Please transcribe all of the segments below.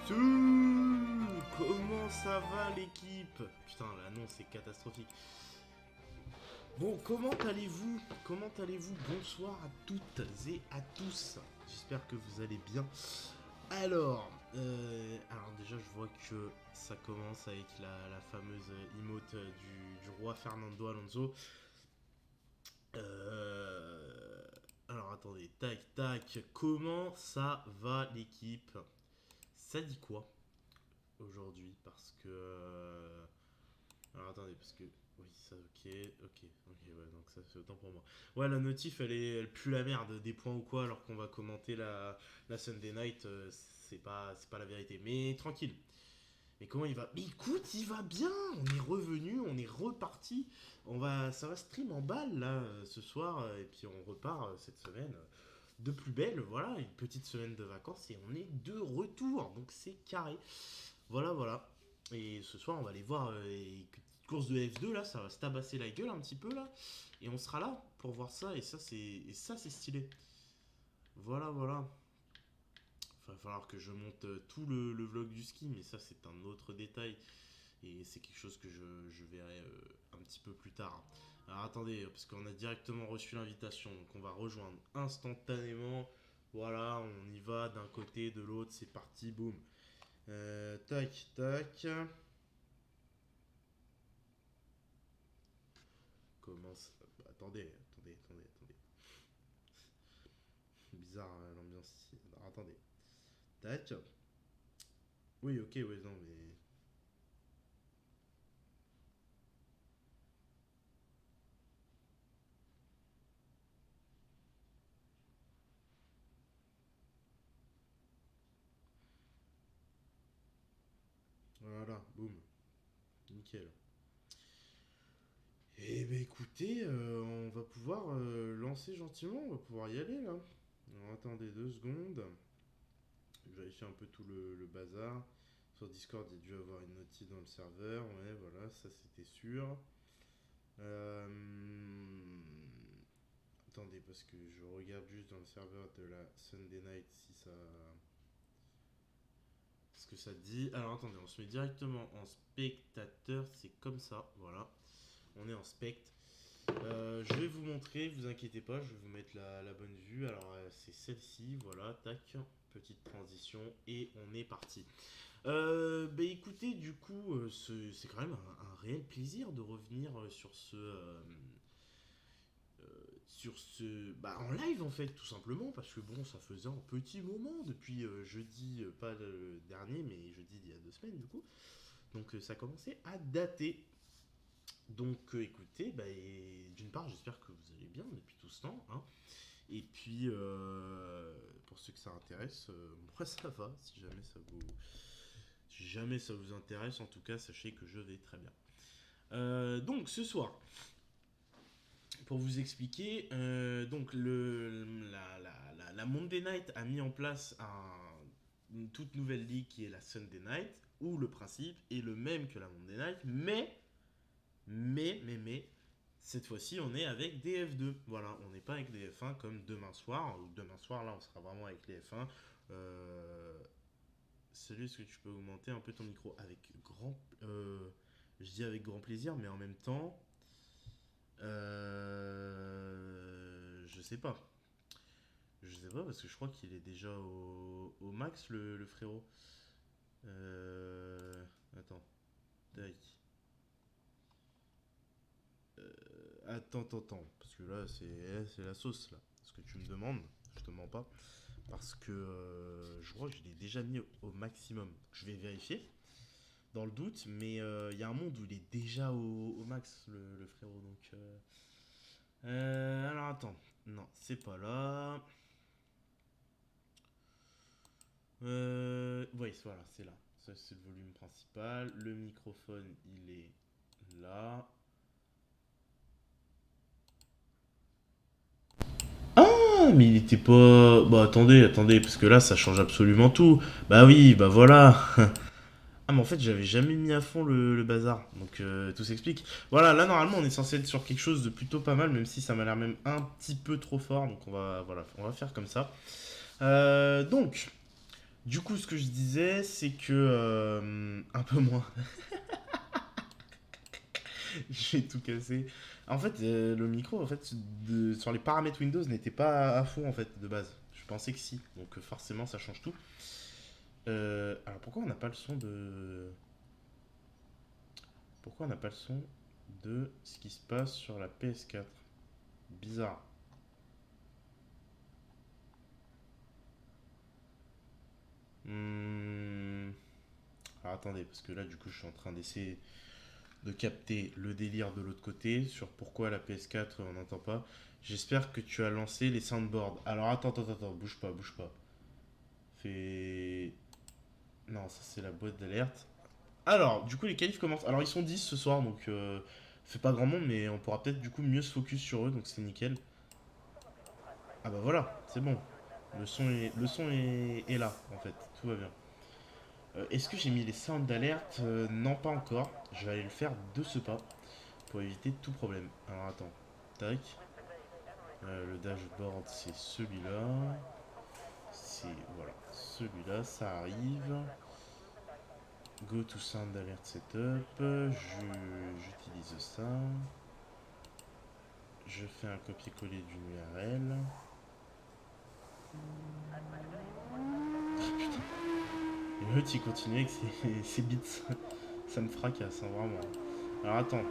Comment ça va l'équipe? Putain, l'annonce est catastrophique. Bon, comment allez-vous? Comment allez-vous? Bonsoir à toutes et à tous. J'espère que vous allez bien. Alors déjà, je vois que ça commence avec la fameuse emote du roi Fernando Alonso. Alors attendez, tac, tac. Comment ça va l'équipe? Ça dit quoi aujourd'hui? Parce que alors attendez, parce que. Oui, ça, ok, ouais, donc ça fait autant pour moi. Ouais, la notif, elle pue la merde, des points ou quoi, alors qu'on va commenter la Sunday Night, c'est pas la vérité. Mais tranquille. Mais comment il va? Mais écoute, il va bien. On est revenu, on est reparti. Ça va stream en balle là ce soir, et puis on repart cette semaine de plus belle. Voilà, une petite semaine de vacances et on est de retour, donc c'est carré. Voilà, voilà. Et ce soir, on va aller voir les courses de F2 là, ça va se tabasser la gueule un petit peu là. Et on sera là pour voir ça, et ça c'est stylé. Voilà, voilà. Il va falloir que je monte tout le vlog du ski, mais ça c'est un autre détail. Et c'est quelque chose que je verrai un petit peu plus tard. Alors attendez, parce qu'on a directement reçu l'invitation, donc on va rejoindre instantanément. Voilà, on y va d'un côté, de l'autre, c'est parti, boum. Tac, tac. Comment ça... Attendez. Bizarre l'ambiance ici. Alors, attendez. Tac. Oui, ok, ouais, non, mais. Voilà, boum. Nickel. Eh ben écoutez, on va pouvoir lancer gentiment, on va pouvoir y aller là. Alors, attendez 2 secondes. Je vérifie un peu tout le bazar. Sur Discord, il y a dû avoir une notice dans le serveur. Ouais, voilà, ça c'était sûr. Euh, Attendez, parce que je regarde juste dans le serveur de la Sunday Night si ça. Ce que ça dit. Alors attendez, on se met directement en spectateur, c'est comme ça, voilà. On est en spect. Je vais vous montrer, vous inquiétez pas, je vais vous mettre la bonne vue. Alors c'est celle-ci, voilà, tac, petite transition et on est parti. Bah écoutez, du coup, c'est quand même un réel plaisir de revenir bah, en live en fait, tout simplement, parce que bon, ça faisait un petit moment depuis jeudi, pas le dernier, mais jeudi d'il y a 2 semaines du coup. Donc ça commençait à dater. Donc écoutez, bah, d'une part, j'espère que vous allez bien depuis tout ce temps, hein. Et puis, pour ceux que ça intéresse, moi ça va, si jamais ça vous intéresse, en tout cas, sachez que je vais très bien. Donc ce soir, pour vous expliquer, donc la Monday Night a mis en place une toute nouvelle ligue qui est la Sunday Night, où le principe est le même que la Monday Night, mais, cette fois-ci on est avec des F2. Voilà, on n'est pas avec des F1 comme demain soir, ou demain soir là on sera vraiment avec les F1. Salut, est-ce que tu peux augmenter un peu ton micro? Je dis avec grand plaisir, mais en même temps, je sais pas. Je sais pas parce que je crois qu'il est déjà au max le frérot. Attends. Tac. Attends. Parce que là, c'est la sauce là. Ce que tu me demandes, je te mens pas. Parce que je crois que je l'ai déjà mis au maximum. Je vais vérifier dans le doute, mais il y a un monde où il est déjà au max le frérot. Donc. Alors attends. Non, c'est pas là. Oui, voilà, c'est là. Ça, c'est le volume principal. Le microphone, il est là. Ah, mais il était pas. Bah, attendez, parce que là, ça change absolument tout. Bah oui, bah voilà. Ah, mais en fait, j'avais jamais mis à fond le bazar. Donc, tout s'explique. Voilà, là, normalement, on est censé être sur quelque chose de plutôt pas mal, même si ça m'a l'air même un petit peu trop fort. Donc, voilà, on va faire comme ça. Donc, Du coup, ce que je disais, c'est que... un peu moins. J'ai tout cassé. En fait, le micro, en fait, sur les paramètres Windows, n'était pas à fond, en fait, de base. Je pensais que si. Donc, forcément, ça change tout. Alors, pourquoi on n'a pas le son de... Pourquoi on n'a pas le son de ce qui se passe sur la PS4? Bizarre. Hmm. Alors, attendez, parce que là, du coup, je suis en train d'essayer de capter le délire de l'autre côté sur pourquoi la PS4 on n'entend pas. J'espère que tu as lancé les soundboards. Alors attends, bouge pas, bouge pas. Fais... Non, ça c'est la boîte d'alerte. Alors, du coup les qualifs commencent. Alors ils sont 10 ce soir, donc fait pas grand monde, mais on pourra peut-être du coup mieux se focus sur eux, donc c'est nickel. Ah bah voilà, c'est bon. Le son est là, en fait, tout va bien. Est-ce que j'ai mis les sounds d'alerte? Non, pas encore. Je vais aller le faire de ce pas pour éviter tout problème. Alors attends, tac. Le dashboard, c'est celui-là. C'est, voilà, celui-là, ça arrive. Go to sound alert setup. J'utilise ça. Je fais un copier-coller d'une URL. Et l'autre, il continue avec ses bits. Ça me fracasse, hein, vraiment. Alors attends,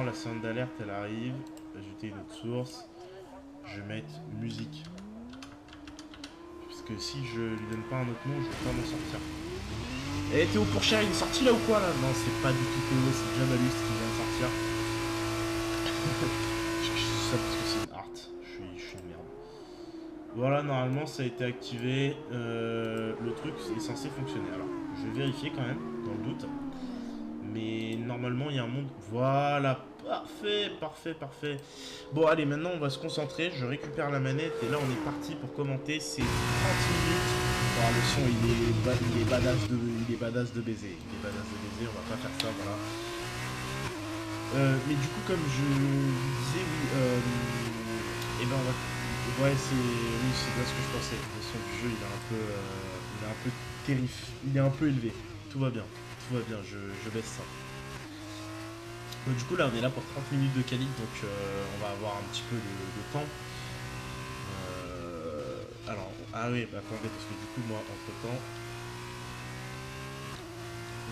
la sound alert, elle arrive. Ajouter une autre source. Je vais mettre musique. Parce que si je lui donne pas un autre nom, je vais pas m'en sortir. Eh Théo Pourchère, il est sorti là ou quoi là? Non, c'est pas du tout Théo, c'est Jamalus qui vient de sortir. Je dis ça parce que c'est une art. Je suis une merde. Voilà, normalement ça a été activé. Le truc est censé fonctionner. Alors, je vais vérifier quand même, dans le doute. Mais normalement, il y a un monde. Voilà, parfait, parfait, parfait. Bon, allez, maintenant on va se concentrer. Je récupère la manette et là on est parti pour commenter ces 30 minutes. Bon, le son il est badass de baiser. Il est badass de baiser, on va pas faire ça, voilà. Mais du coup, comme je vous disais, oui, et ben on va. Ouais, c'est bien ce que je pensais. Le son du jeu, il est un peu terrif, il est un peu élevé. Tout va bien, je baisse ça. Donc, du coup, là, on est là pour 30 minutes de qualif, donc on va avoir un petit peu de temps. Alors, ah oui, bah, attendez, parce que du coup, moi, entre temps.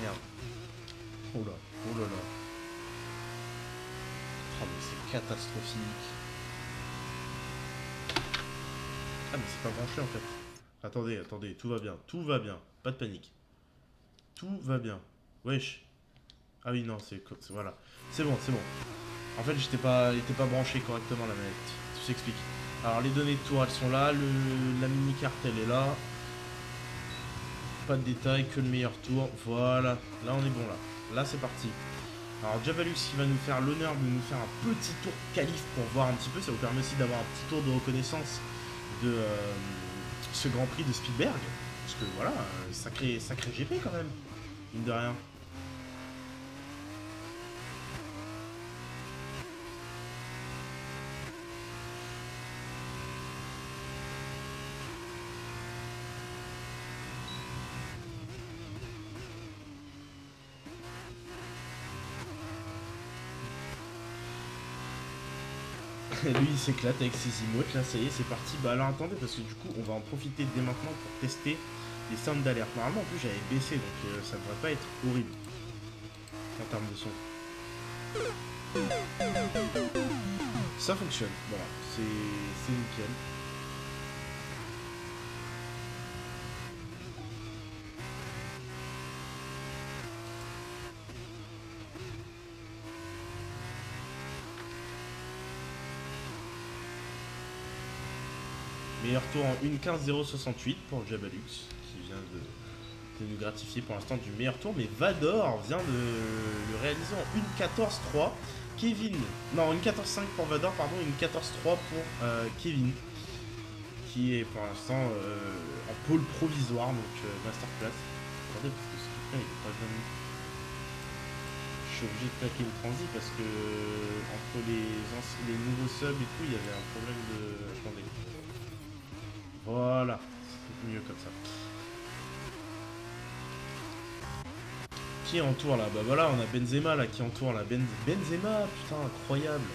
Merde. Oh là, oh là là. Ah, mais c'est catastrophique. Ah, mais c'est pas branché en fait. Attendez, tout va bien, pas de panique. Tout va bien. Wesh. Ah oui, non, voilà. C'est bon. En fait, il était pas branché correctement la manette. Tout s'explique. Alors, les données de tour, elles sont là. La mini-carte, elle est là. Pas de détails, que le meilleur tour. Voilà. Là, on est bon, là. Là, c'est parti. Alors, Javalux qui va nous faire l'honneur de nous faire un petit tour qualif pour voir un petit peu. Ça vous permet aussi d'avoir un petit tour de reconnaissance de ce Grand Prix de Spielberg. Parce que voilà, sacré GP quand même, mine de rien. Lui il s'éclate avec ses emotes, là ça y est c'est parti. Bah alors attendez parce que du coup on va en profiter dès maintenant pour tester les sounds d'alerte. Normalement en plus j'avais baissé donc ça devrait pas être horrible en termes de son. Ça fonctionne, voilà, c'est nickel. Meilleur tour en 1.15.068 pour Jabalux qui vient de nous gratifier pour l'instant du meilleur tour. Mais Vador vient de le réaliser en 1.14.3. Kevin, non 1.14.5 pour Vador, pardon, 1.14.3 pour Kevin qui est pour l'instant en pôle provisoire, donc masterclass. Attendez parce que ce truc-là il est pas vraiment. Je suis obligé de claquer le transit parce que entre les nouveaux subs et tout, il y avait un problème de. Attendez. Voilà, c'est mieux comme ça. Qui entoure là? Bah voilà, on a Benzema là qui entoure là. Benzema, putain, incroyable.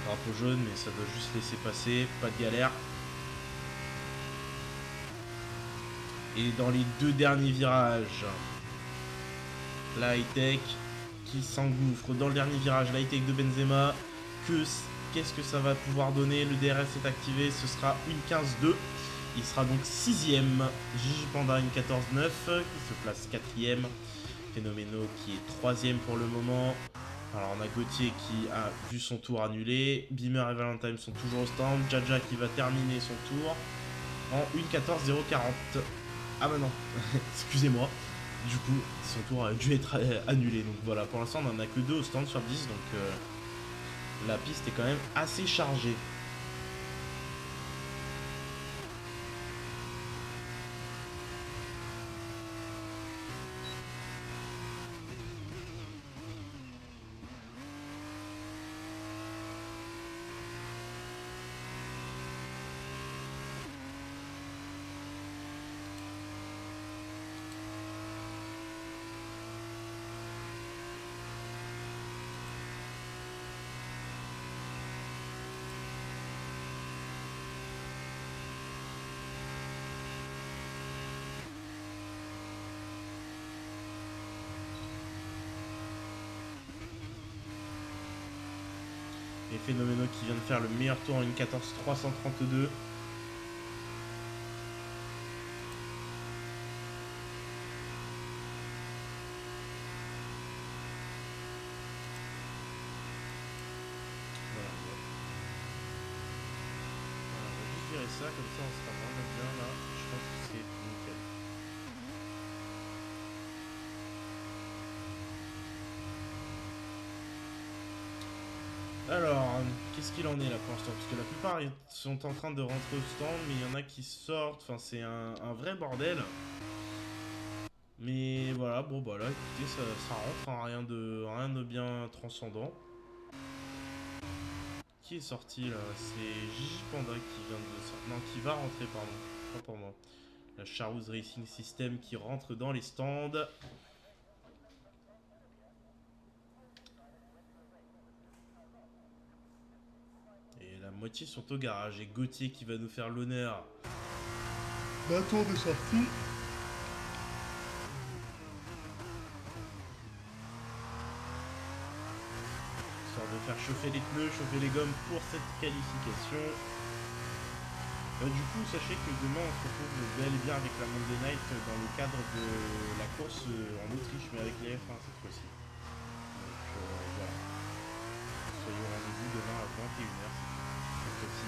Drapeau jaune, mais ça doit juste laisser passer, pas de galère. Et dans les deux derniers virages, la high-tech qui s'engouffre dans le dernier virage, la high-tech de Benzema. Qu'est-ce que ça va pouvoir donner? Le DRS est activé, ce sera une 15-2. Il sera donc 6ème. Gigi Panda une 14-9 qui se place 4ème. Phénoméno qui est 3ème pour le moment. Alors on a Gauthier qui a vu son tour annulé. Beamer et Valentine sont toujours au stand. Jaja qui va terminer son tour en 1.14.040. Ah bah non, excusez-moi. Du coup, son tour a dû être annulé. Donc voilà, pour l'instant on en a que 2 au stand sur 10. Donc la piste est quand même assez chargée. Et Phénoméno qui vient de faire le meilleur tour en une 14.332. Ça, comme ça on sera vraiment bien là, je pense que c'est nickel. Alors, qu'est-ce qu'il en est là pour l'instant? Parce que la plupart ils sont en train de rentrer au stand, mais il y en a qui sortent, enfin c'est un vrai bordel. Mais voilà, bon bah là écoutez, ça rentre, hein, rien de bien transcendant. Qui est sorti là? C'est Gigi Panda qui vient de sortir. Non, qui va rentrer, pardon. Pas pour moi. La Charouz Racing System qui rentre dans les stands. Et la moitié sont au garage. Et Gauthier qui va nous faire l'honneur d'un tour de sortie. Histoire de faire chauffer les pneus, chauffer les gommes pour cette qualification. Du coup, sachez que demain on se retrouve bel et bien avec la Monday Night dans le cadre de la course en Autriche, mais avec les F1 cette fois-ci. Donc voilà. Soyez au rendez-vous demain à 21h cette fois-ci.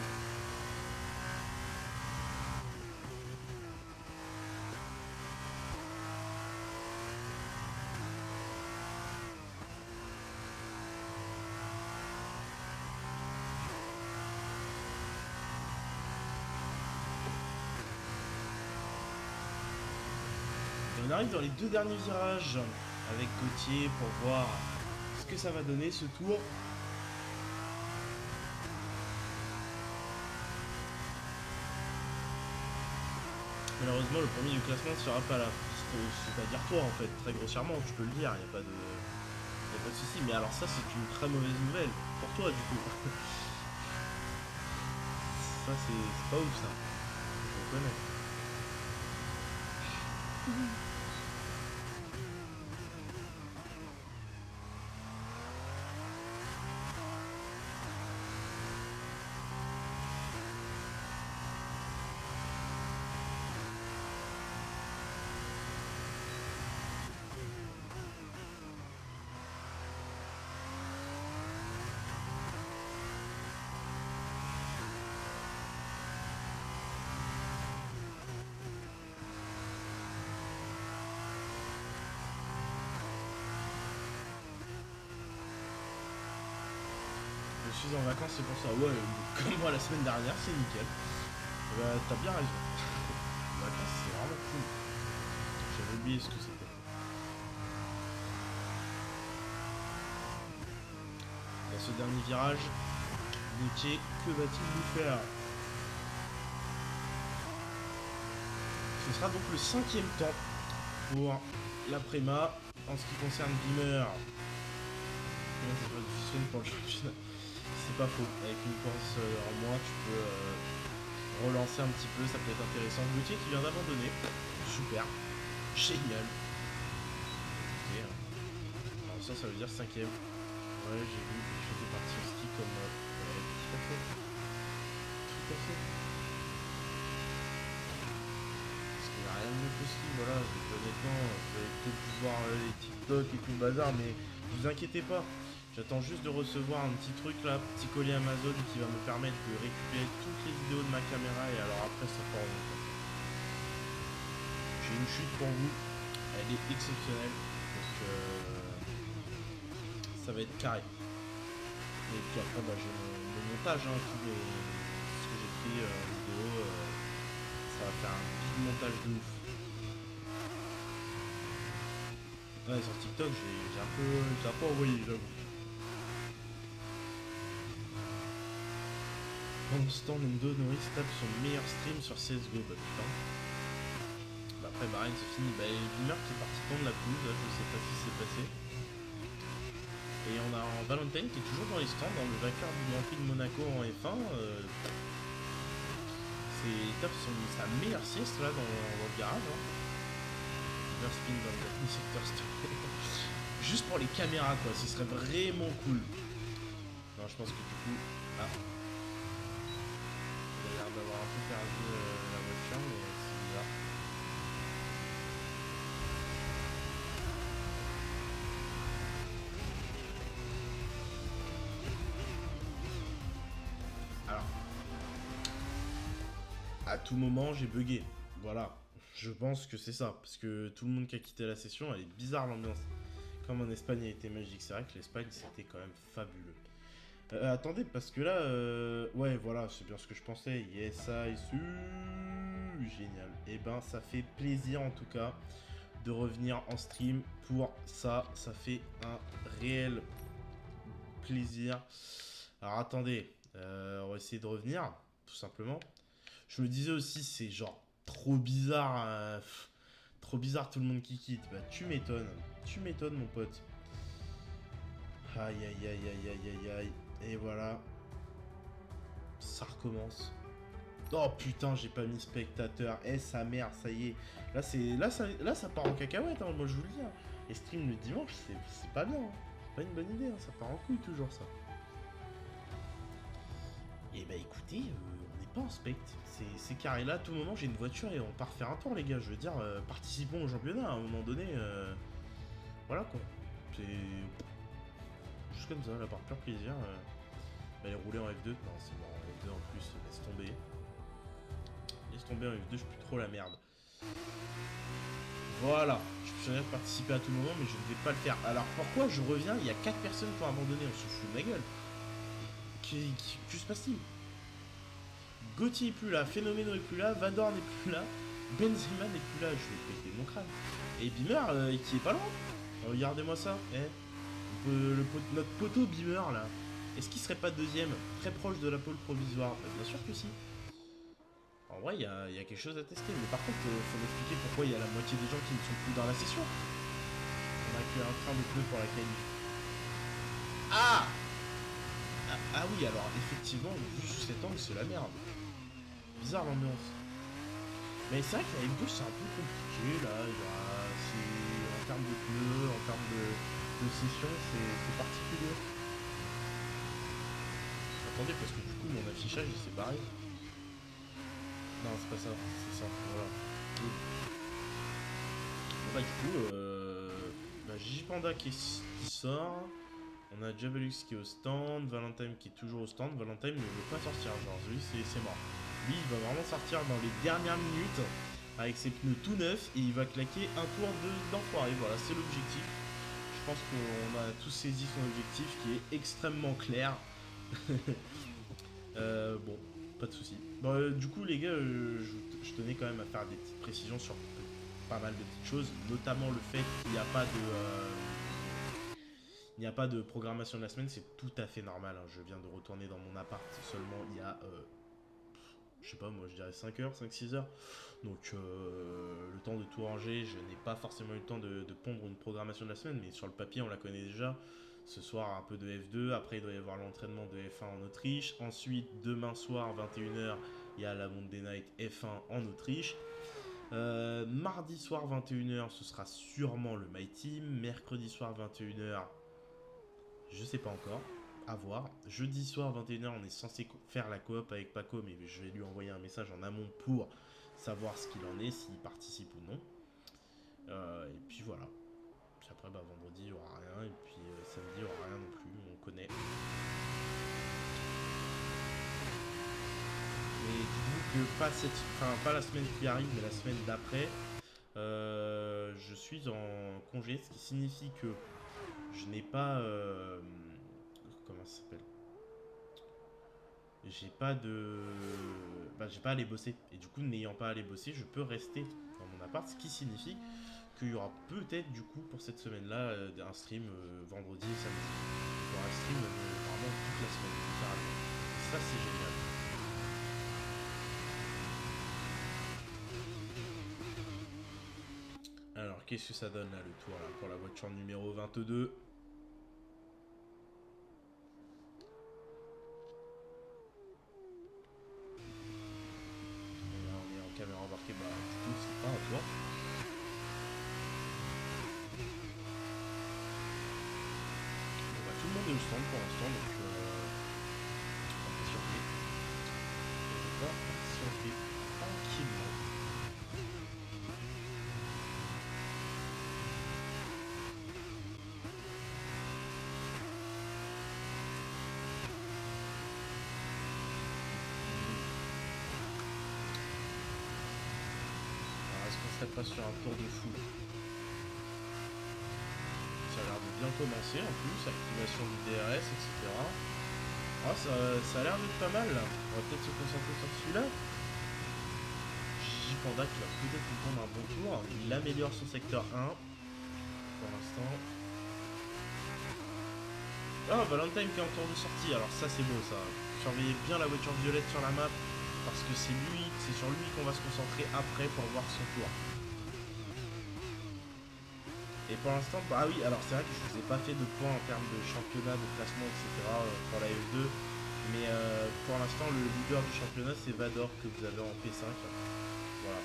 On arrive dans les deux derniers virages avec Gauthier pour voir ce que ça va donner ce tour. Malheureusement, le premier du classement ne sera pas là. C'est-à-dire toi en fait, très grossièrement, tu peux le dire, il n'y a pas de souci. Mais alors ça, c'est une très mauvaise nouvelle pour toi du coup. Ça, c'est pas ouf ça. Je le connais. Je suis en vacances, c'est pour ça. Ouais, comme moi la semaine dernière, c'est nickel. Bah, t'as bien raison. Les vacances, c'est vraiment cool. J'avais oublié ce que c'était. Dans ce dernier virage, Gauthier, que va-t-il nous faire? Ce sera donc le 5e temps pour la préma. En ce qui concerne Beamer, ça va difficile pour le championnat. C'est pas faux. Avec une course en moins, tu peux relancer un petit peu, ça peut être intéressant. Gauthier qui vient d'abandonner. Super. Génial. Ok. Alors ça veut dire 5ème. Ouais, j'ai vu que je faisais partie au ski comme... ouais, tout à fait. Tout à fait. Parce qu'il n'y a rien de mieux que le ski, voilà. Donc, honnêtement, vous allez peut-être voir les TikTok et tout le bazar, mais ne vous inquiétez pas. J'attends juste de recevoir un petit truc là, petit collier Amazon qui va me permettre de récupérer toutes les vidéos de ma caméra et alors après ça part en compte. J'ai une chute pour vous, elle est exceptionnelle, donc ça va être carré. Et puis après bah, j'ai le montage, hein, tout ce que j'ai pris en vidéo, ça va faire un big montage de ouf. Ouais, sur TikTok j'ai un peu envoyé, j'avoue. Pendant ce temps, Nendo Norris tape son meilleur stream sur CSGO. Bah putain. Bah après Bahreïn c'est fini. Bah Beamer qui est parti tendre la pelouse, là, je sais pas ce qui s'est passé. Et on a Valentine qui est toujours dans les stands, dans le vainqueur du Grand Prix de Monaco en F1. Il tape sa meilleure sieste là dans le garage. Hein. Beamer spin dans le secteur stop. Juste pour les caméras quoi, ce serait vraiment cool. Non, je pense que du coup. Ah. Il a l'air d'avoir un peu perdu la voiture, mais c'est bizarre. Alors, à tout moment, j'ai bugué. Voilà, je pense que c'est ça, parce que tout le monde qui a quitté la session, elle est bizarre l'ambiance. Comme en Espagne, elle était magique. C'est vrai que l'Espagne, c'était quand même fabuleux. Attendez, parce que là, ouais, voilà, c'est bien ce que je pensais. Yes, I see. Génial. Et ben, ça fait plaisir en tout cas de revenir en stream pour ça. Ça fait un réel plaisir. Alors attendez, on va essayer de revenir, tout simplement. Je me disais aussi, c'est genre trop bizarre. Trop bizarre tout le monde qui quitte. Bah, tu m'étonnes. Tu m'étonnes, mon pote. Aïe, aïe, aïe, aïe, aïe, aïe, aïe. Et voilà. Ça recommence. Oh putain, j'ai pas mis spectateur. Eh, sa mère, ça y est. Là, ça part en cacahuète, hein, moi je vous le dis. Hein. Les streams le dimanche, c'est pas bien. Hein. C'est pas une bonne idée, hein. Ça part en couille toujours ça. Et bah écoutez, on n'est pas en spect. C'est carré là, à tout moment j'ai une voiture et on part faire un tour les gars. Je veux dire, participons au championnat à un moment donné. Voilà quoi. C'est juste comme ça, là par pur plaisir. Aller rouler en F2. Non, c'est bon, en F2 en plus, laisse tomber. Laisse tomber en F2, je suis plus trop la merde. Voilà, je suis sûr de participer à tout moment, mais je ne vais pas le faire. Alors pourquoi je reviens? Il y a 4 personnes qui ont abandonné, on se fout de ma gueule. Que se passe-t-il? Gauthier est plus là, Phénoméno est plus là, Vador n'est plus là, Benzema n'est plus là, je vais péter mon crâne. Et Beamer qui est pas loin. Regardez-moi ça, notre poteau Beamer là. Est-ce qu'il serait pas deuxième, très proche de la pole provisoire? Bien sûr que si. En vrai, il y a quelque chose à tester, mais par contre, faut m'expliquer pourquoi il y a la moitié des gens qui ne sont plus dans la session. On a qu'un train de pneus pour la qualif. Ah, ah oui, alors effectivement, vu sous cet angle, c'est la merde. Bizarre l'ambiance. Mais c'est vrai que la F2 c'est un peu compliqué là. En termes de pneus, en termes de session, c'est particulier. Attendez, parce que du coup mon affichage il s'est barré. Non, c'est pas ça, c'est ça, voilà. Bon bah du coup, Gigi Panda qui sort. On a Javelux qui est au stand, Valentine qui est toujours au stand. Valentine ne veut pas sortir, genre lui c'est mort. Lui il va vraiment sortir dans les dernières minutes avec ses pneus tout neufs et il va claquer un tour d'enfoiré. Voilà, c'est l'objectif. Je pense qu'on a tous saisi son objectif qui est extrêmement clair. Bon, pas de soucis. Bon, du coup les gars, je tenais quand même à faire des petites précisions sur pas mal de petites choses, notamment le fait qu'il n'y a pas de... il n'y a pas de programmation de la semaine, c'est tout à fait normal. Hein. Je viens de retourner dans mon appart seulement il y a je sais pas moi, je dirais 5 heures, 5-6 heures. Donc le temps de tout ranger, je n'ai pas forcément eu le temps de pondre une programmation de la semaine, mais sur le papier on la connaît déjà. Ce soir un peu de F2, après il doit y avoir l'entraînement de F1 en Autriche. Ensuite demain soir 21 h il y a la Monday Night F1 en Autriche. Mardi soir 21 h ce sera sûrement le My Team. Mercredi soir 21 h je sais pas encore, à voir. Jeudi soir 21 h on est censé faire la coop avec Paco, mais je vais lui envoyer un message en amont pour savoir ce qu'il en est, s'il participe ou non. Et puis voilà. Puis après vendredi il y aura rien, et puis samedi il y aura rien non plus, on connaît. Et dites-vous que pas la semaine qui arrive, mais la semaine d'après, je suis en congé, ce qui signifie que je n'ai pas... comment ça s'appelle? J'ai pas de... j'ai pas à aller bosser. Et du coup, n'ayant pas à aller bosser, je peux rester dans mon appart, ce qui signifie qu'il y aura peut-être du coup pour cette semaine-là un stream vendredi et samedi. Il y aura un stream vraiment toute la semaine, littéralement. Et ça, c'est génial. Alors, qu'est-ce que ça donne là, le tour là, pour la voiture numéro 22? Et là, on est en caméra embarquée, du coup, c'est pas un tour. Tout le monde est au stand pour l'instant, donc on va patienter. On va patienter tranquillement. Alors, est-ce qu'on serait pas sur un tour de fou? Ça a l'air de bien commencer en plus, activation du DRS, etc. Ah, ça a l'air d'être pas mal là. On va peut-être se concentrer sur celui-là. Gigi Panda qui va peut-être nous prendre un bon tour. Il améliore son secteur 1 pour l'instant. Ah, Valentine qui est en tour de sortie. Alors ça c'est beau ça. Surveillez bien la voiture violette sur la map parce que c'est sur lui qu'on va se concentrer après pour voir son tour. Et pour l'instant, oui, alors c'est vrai que je ne vous ai pas fait de points en termes de championnat, de classement, etc. Pour la F2. Mais pour l'instant, le leader du championnat, c'est Vador que vous avez en P5. Voilà.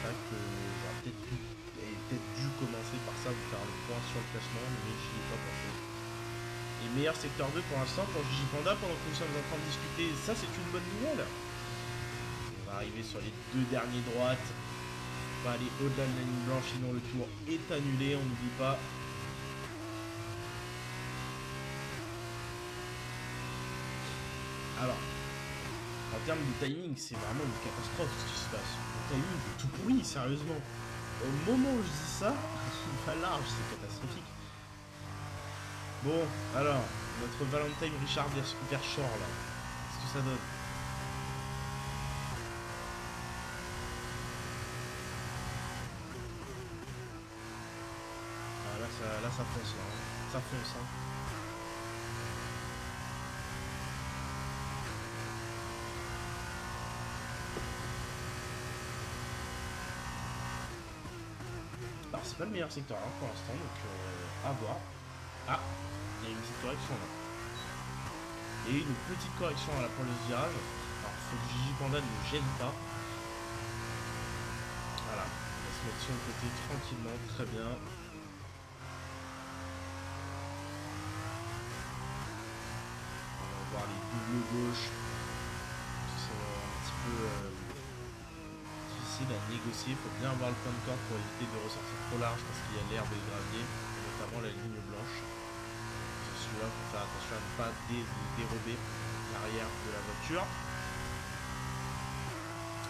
C'est vrai que j'aurais peut-être dû commencer par ça, vous faire le point sur le classement, mais j'y ai pas pensé. Et meilleur secteur 2 pour l'instant pour Gigi Panda pendant que nous sommes en train de discuter. Ça, c'est une bonne nouvelle. On va arriver sur les deux derniers droites. On va aller au-delà de la ligne blanche, sinon le tour est annulé, on n'oublie pas. Alors, en termes de timing, c'est vraiment une catastrophe ce qui se passe. Le timing est tout pourri, sérieusement. Au moment où je dis ça, il va large, c'est catastrophique. Bon, alors, notre Valentine Richard Verschoor là, qu'est-ce que ça donne? Là ça fonce là, hein. Ça fonce hein. Alors c'est pas le meilleur secteur hein, pour l'instant, donc à voir. Ah, il y a une petite correction là. Et une petite correction là pour le virage. Alors faut que Gigi Panda ne gêne pas. Voilà, on va se mettre sur le côté tranquillement, très bien. Les doubles gauches qui sont un petit peu difficiles à négocier. Il faut bien avoir le point de corde pour éviter de ressortir trop large parce qu'il y a l'herbe et le gravier, notamment la ligne blanche. Sur celui-là, il faut faire attention à ne pas dérober l'arrière de la voiture.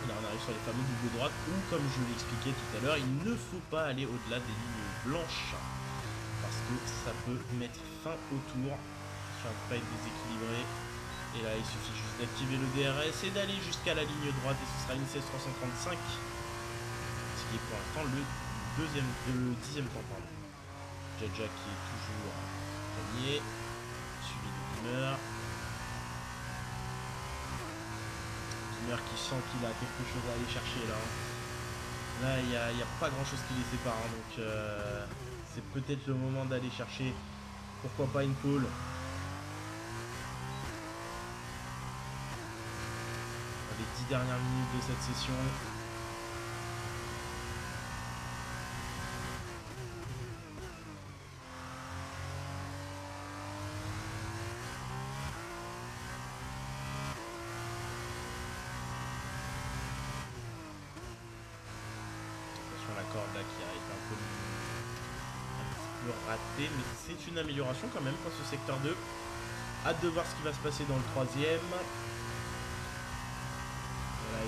Et là on arrive sur les fameux doubles droites où, comme je l'expliquais tout à l'heure, il ne faut pas aller au-delà des lignes blanches parce que ça peut mettre fin au tour. Ça ne pas être déséquilibré. Et là, il suffit juste d'activer le DRS et d'aller jusqu'à la ligne droite. Et ce sera une 16335. Ce qui est pour l'instant le 10e temps. Pardon. Jaja qui est toujours gagné. Suivi de Dimmer. Schumacher qui sent qu'il a quelque chose à aller chercher là. Là, il n'y a pas grand chose qui les sépare, hein, donc c'est peut-être le moment d'aller chercher, pourquoi pas une pole. Les 10 dernières minutes de cette session. La corde là qui a été un petit peu ratée, mais c'est une amélioration quand même pour ce secteur 2. Hâte de voir ce qui va se passer dans le troisième. Voilà,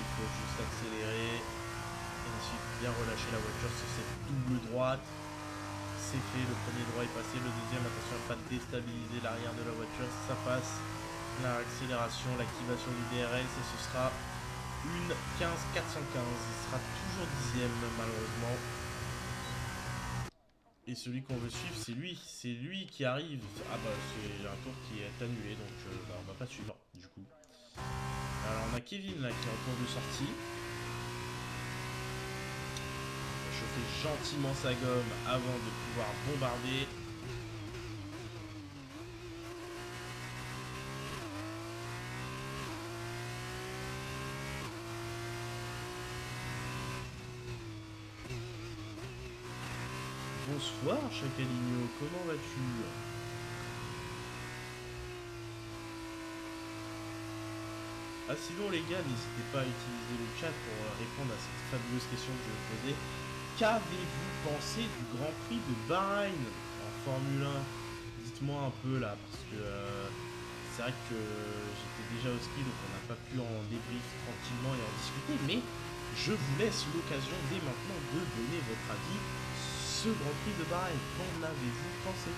il faut juste accélérer et ensuite bien relâcher la voiture sur cette double droite. C'est fait, le premier droit est passé, le deuxième, attention à ne pas déstabiliser l'arrière de la voiture, ça passe. L'accélération, l'activation du DRS et ce sera une 15 415. Il sera toujours 10e malheureusement. Et celui qu'on veut suivre, c'est lui qui arrive. Ah bah c'est un tour qui est annulé, donc bah, on va pas suivre du coup. Alors on a Kevin là qui est en tour de sortie. Il va chauffer gentiment sa gomme avant de pouvoir bombarder. Bonsoir Chacaligno, comment vas-tu? Ah sinon les gars, n'hésitez pas à utiliser le chat pour répondre à cette fabuleuse question que je vais vous poser. Qu'avez-vous pensé du Grand Prix de Bahreïn en Formule 1? Dites-moi un peu là, parce que c'est vrai que j'étais déjà au ski, donc on n'a pas pu en débrief tranquillement et en discuter, mais je vous laisse l'occasion dès maintenant de donner votre avis. Ce Grand Prix de Bahreïn, qu'en avez-vous pensé?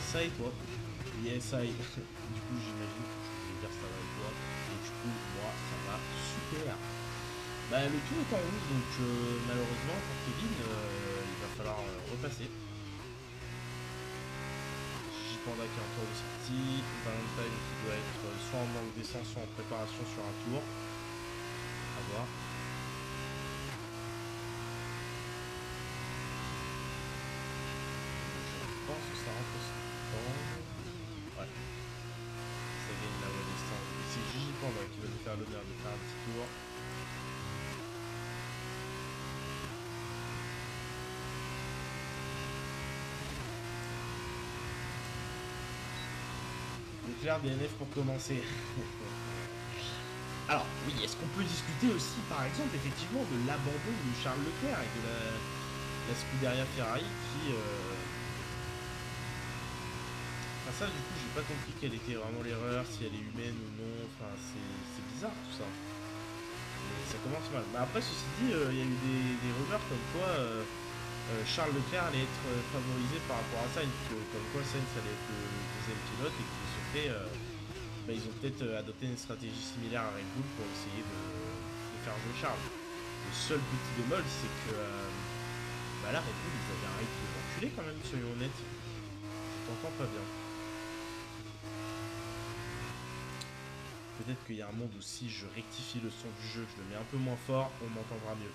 Ça et toi? Yes, I. Du coup, j'imagine que je voulais dire ça va et toi. Et du coup, moi, ça va super. Bah, le tour est en rouge, donc malheureusement pour Kevin, il va falloir repasser. J-Panda qui est en tour de sortie. Valentine qui doit être soit en manque d'essence, soit en préparation sur un tour. À voir. Je pense que ça rentre aussi. Ouais. Ça gagne la voie distance. C'est Gigi Panda qui va nous faire l'honneur de faire un petit tour. Leclerc DNF pour commencer. Alors, oui, est-ce qu'on peut discuter aussi, par exemple, effectivement, de l'abandon de Charles Leclerc et de la Scuderia Ferrari qui... Enfin ça, du coup, j'ai pas compris quelle était vraiment l'erreur, si elle est humaine ou non, enfin, c'est bizarre tout ça. Et ça commence mal. Mais après, ceci dit, il y a eu des rumeurs comme quoi Charles Leclerc allait être favorisé par rapport à Sainz, comme quoi Sainz allait être le deuxième pilote et qu'ils se fait... bah, ils ont peut-être adopté une stratégie similaire à Red Bull pour essayer de faire jouer Charles. Le seul petit bémol, c'est que bah là, Red Bull, ils avaient un rythme d'enculé quand même, soyons honnêtes. Je t'entends pas bien. Peut-être qu'il y a un monde où si je rectifie le son du jeu, je le mets un peu moins fort, on m'entendra mieux.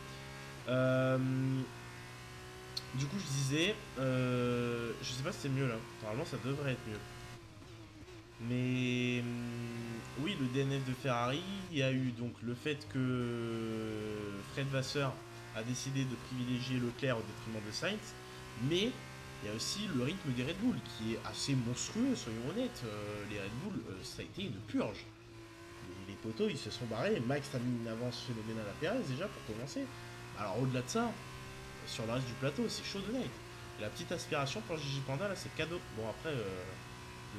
Du coup, je disais, je sais pas si c'est mieux là. Normalement, ça devrait être mieux. Mais oui, le DNF de Ferrari, il y a eu donc le fait que Fred Vasseur a décidé de privilégier Leclerc au détriment de Sainz, mais il y a aussi le rythme des Red Bull qui est assez monstrueux, soyons honnêtes. Les Red Bull, ça a été une purge. Les poteaux, ils se sont barrés. Max a mis une avance phénoménale à Perez déjà pour commencer. Alors au-delà de ça, sur le reste du plateau, c'est chaud de night. Et la petite aspiration pour Gigi Panda, là, c'est cadeau. Bon, après, le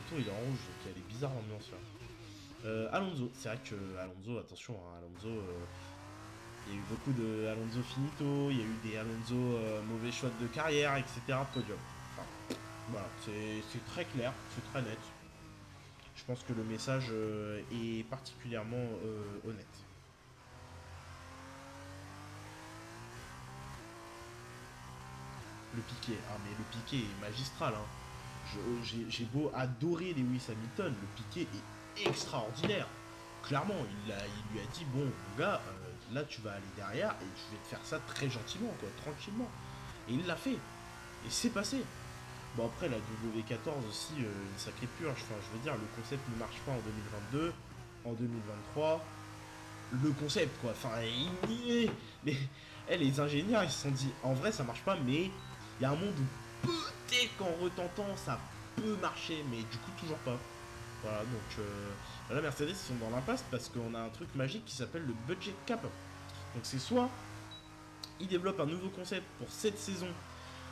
tour il est en rouge, donc elle est bizarre l'ambiance là. Alonso, c'est vrai que Alonso, attention, hein, Alonso, il y a eu beaucoup de Alonso finito, il y a eu des Alonso mauvais choix de carrière, etc. Podium. Enfin, voilà, c'est très clair, c'est très net. Je pense que le message est particulièrement honnête. Le piqué, ah mais le piqué est magistral. Hein. J'ai beau adorer Lewis Hamilton, le piqué est extraordinaire. clairement, il lui a dit, bon, mon gars, là, tu vas aller derrière et je vais te faire ça très gentiment, quoi, tranquillement. Et il l'a fait. Et c'est passé. Bon, après, la W14 aussi, une sacrée purge. Enfin, je veux dire, le concept ne marche pas en 2022, en 2023. Le concept, quoi. Enfin, les ingénieurs, ils se sont dit, en vrai, ça marche pas, mais il y a un monde où peut-être qu'en retentant, ça peut marcher, mais du coup, toujours pas. Voilà, donc là, Mercedes, ils sont dans l'impasse parce qu'on a un truc magique qui s'appelle le budget cap. Donc, c'est soit ils développent un nouveau concept pour cette saison,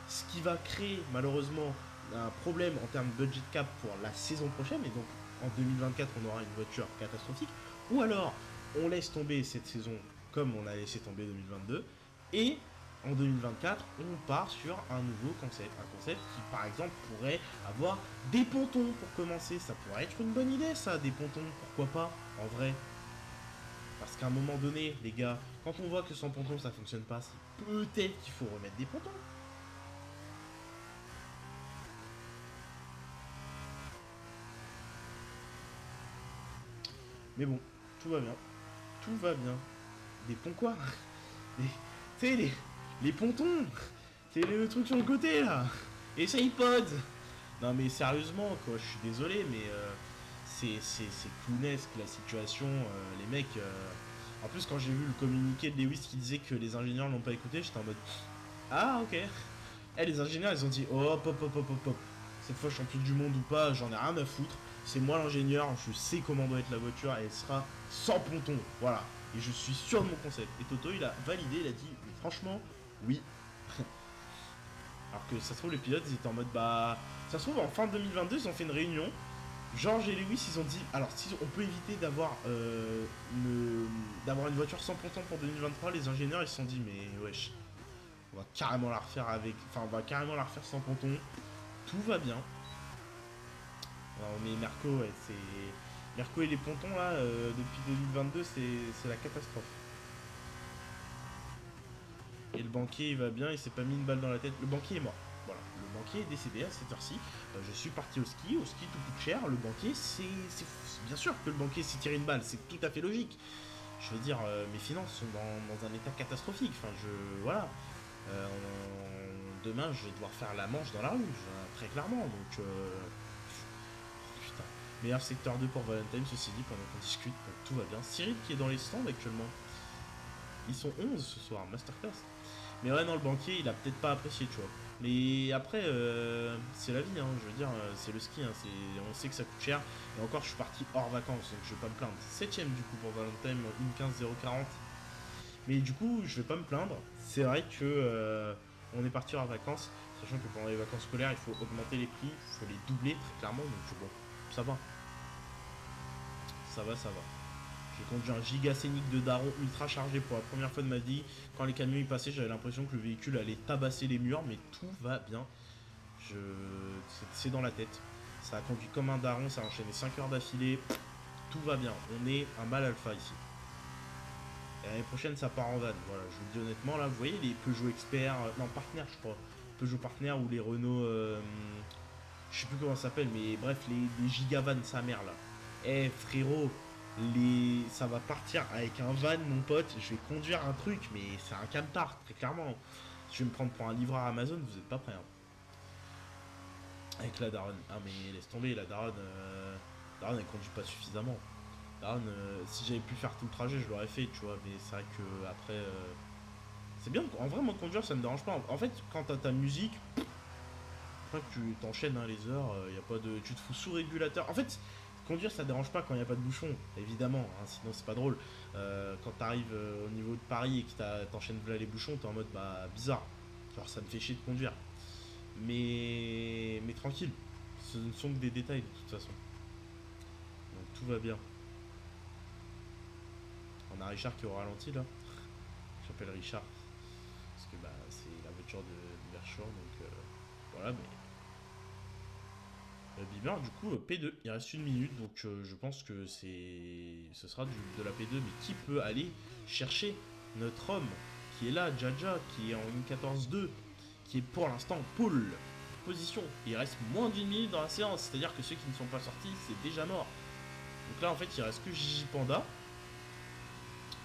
ce qui va créer malheureusement un problème en termes de budget cap pour la saison prochaine, et donc en 2024 on aura une voiture catastrophique, ou alors on laisse tomber cette saison comme on a laissé tomber 2022, et en 2024 on part sur un nouveau concept, un concept qui par exemple pourrait avoir des pontons pour commencer, ça pourrait être une bonne idée ça, des pontons, pourquoi pas, en vrai. Parce qu'à un moment donné, les gars, quand on voit que sans pontons ça fonctionne pas, c'est peut-être qu'il faut remettre des pontons. Mais bon, tout va bien. Tout va bien. Des ponts quoi? Tu sais, les pontons. C'est le truc sur le côté là. Et ça iPod. Non mais sérieusement quoi, je suis désolé mais c'est clownesque la situation. Les mecs... En plus quand j'ai vu le communiqué de Lewis qui disait que les ingénieurs l'ont pas écouté, j'étais en mode... Ah ok. Les ingénieurs ils ont dit oh, hop hop hop hop hop hop. Cette fois champion du monde ou pas, j'en ai rien à foutre. C'est moi l'ingénieur, je sais comment doit être la voiture et elle sera sans ponton. Voilà. Et je suis sûr de mon concept. Et Toto il a validé, il a dit franchement oui. Alors que ça se trouve les pilotes ils étaient en mode bah... Ça se trouve en fin 2022 ils ont fait une réunion. George et Lewis ils ont dit alors si on peut éviter d'avoir une voiture sans ponton pour 2023, les ingénieurs ils se sont dit mais wesh, on va carrément la refaire avec... Enfin on va carrément la refaire sans ponton. Tout va bien. Alors, mais Merco, ouais, c'est... Merco et les pontons, là, depuis 2022, c'est la catastrophe. Et le banquier, il va bien, il s'est pas mis une balle dans la tête. Le banquier est mort. Voilà, le banquier est décédé à cette heure-ci. Je suis parti au ski tout coûte cher. Le banquier, c'est bien sûr que le banquier s'est tiré une balle, c'est tout à fait logique. Je veux dire, mes finances sont dans un état catastrophique. Enfin, voilà. Euh, Demain, je vais devoir faire la manche dans la rue, très clairement. Donc, putain. Meilleur secteur 2 pour Valentine, ceci dit, pendant qu'on discute. Donc, tout va bien. Cyril qui est dans les stands actuellement. Ils sont 11 ce soir, masterclass. Mais ouais, non, le banquier, il a peut-être pas apprécié, tu vois. Mais après, c'est la vie, hein, je veux dire, c'est le ski, hein, on sait que ça coûte cher. Et encore, je suis parti hors vacances, donc je vais pas me plaindre. 7ème du coup pour Valentine, 1.15.040. Mais du coup, je vais pas me plaindre. C'est vrai que on est parti hors vacances, sachant que pendant les vacances scolaires, il faut augmenter les prix, il faut les doubler très clairement, donc bon, ça va. Ça va, ça va. J'ai conduit un giga scénique de daron ultra chargé pour la première fois de ma vie. Quand les camions y passaient, j'avais l'impression que le véhicule allait tabasser les murs, mais tout va bien. Je... C'est dans la tête. Ça a conduit comme un daron, ça a enchaîné 5 heures d'affilée. Tout va bien. On est un mal alpha ici. Et l'année prochaine, ça part en van. Voilà, je vous le dis honnêtement, là, vous voyez les Peugeot Expert, non, partenaires, je crois. Peugeot partenaires ou les Renault, je sais plus comment ça s'appelle, mais bref, les Gigavan, sa mère là. Eh frérot, ça va partir avec un van, mon pote. Je vais conduire un truc, mais c'est un camtar, très clairement. Je vais me prendre pour un livreur Amazon, vous êtes pas prêts. Hein. Avec la daronne. Ah, mais laisse tomber, la daronne. Daronne, elle conduit pas suffisamment. Daronne, si j'avais pu faire tout le trajet, je l'aurais fait, tu vois. Mais c'est vrai que après. C'est bien, en vrai, moi, conduire, ça me dérange pas. En fait, quand t'as ta musique, que tu t'enchaînes hein, les heures, y a pas de, tu te fous sous régulateur. En fait, conduire ça dérange pas quand il n'y a pas de bouchon, évidemment, hein, sinon c'est pas drôle. Quand t'arrives au niveau de Paris et que t'enchaînes là les bouchons, t'es en mode bah bizarre. Genre ça me fait chier de conduire. Mais tranquille, ce ne sont que des détails de toute façon. Donc tout va bien. On a Richard qui est au ralenti là. J'appelle Richard. Parce que bah c'est la voiture de Verchor, donc voilà, mais Bimmer, du coup, P2, il reste une minute, donc je pense que ce sera de la P2, mais qui peut aller chercher notre homme qui est là, Jaja, qui est en 1.14.2, qui est pour l'instant pole position. Il reste moins d'une minute dans la séance, c'est-à-dire que ceux qui ne sont pas sortis, c'est déjà mort. Donc là, en fait, il reste que Gigi Panda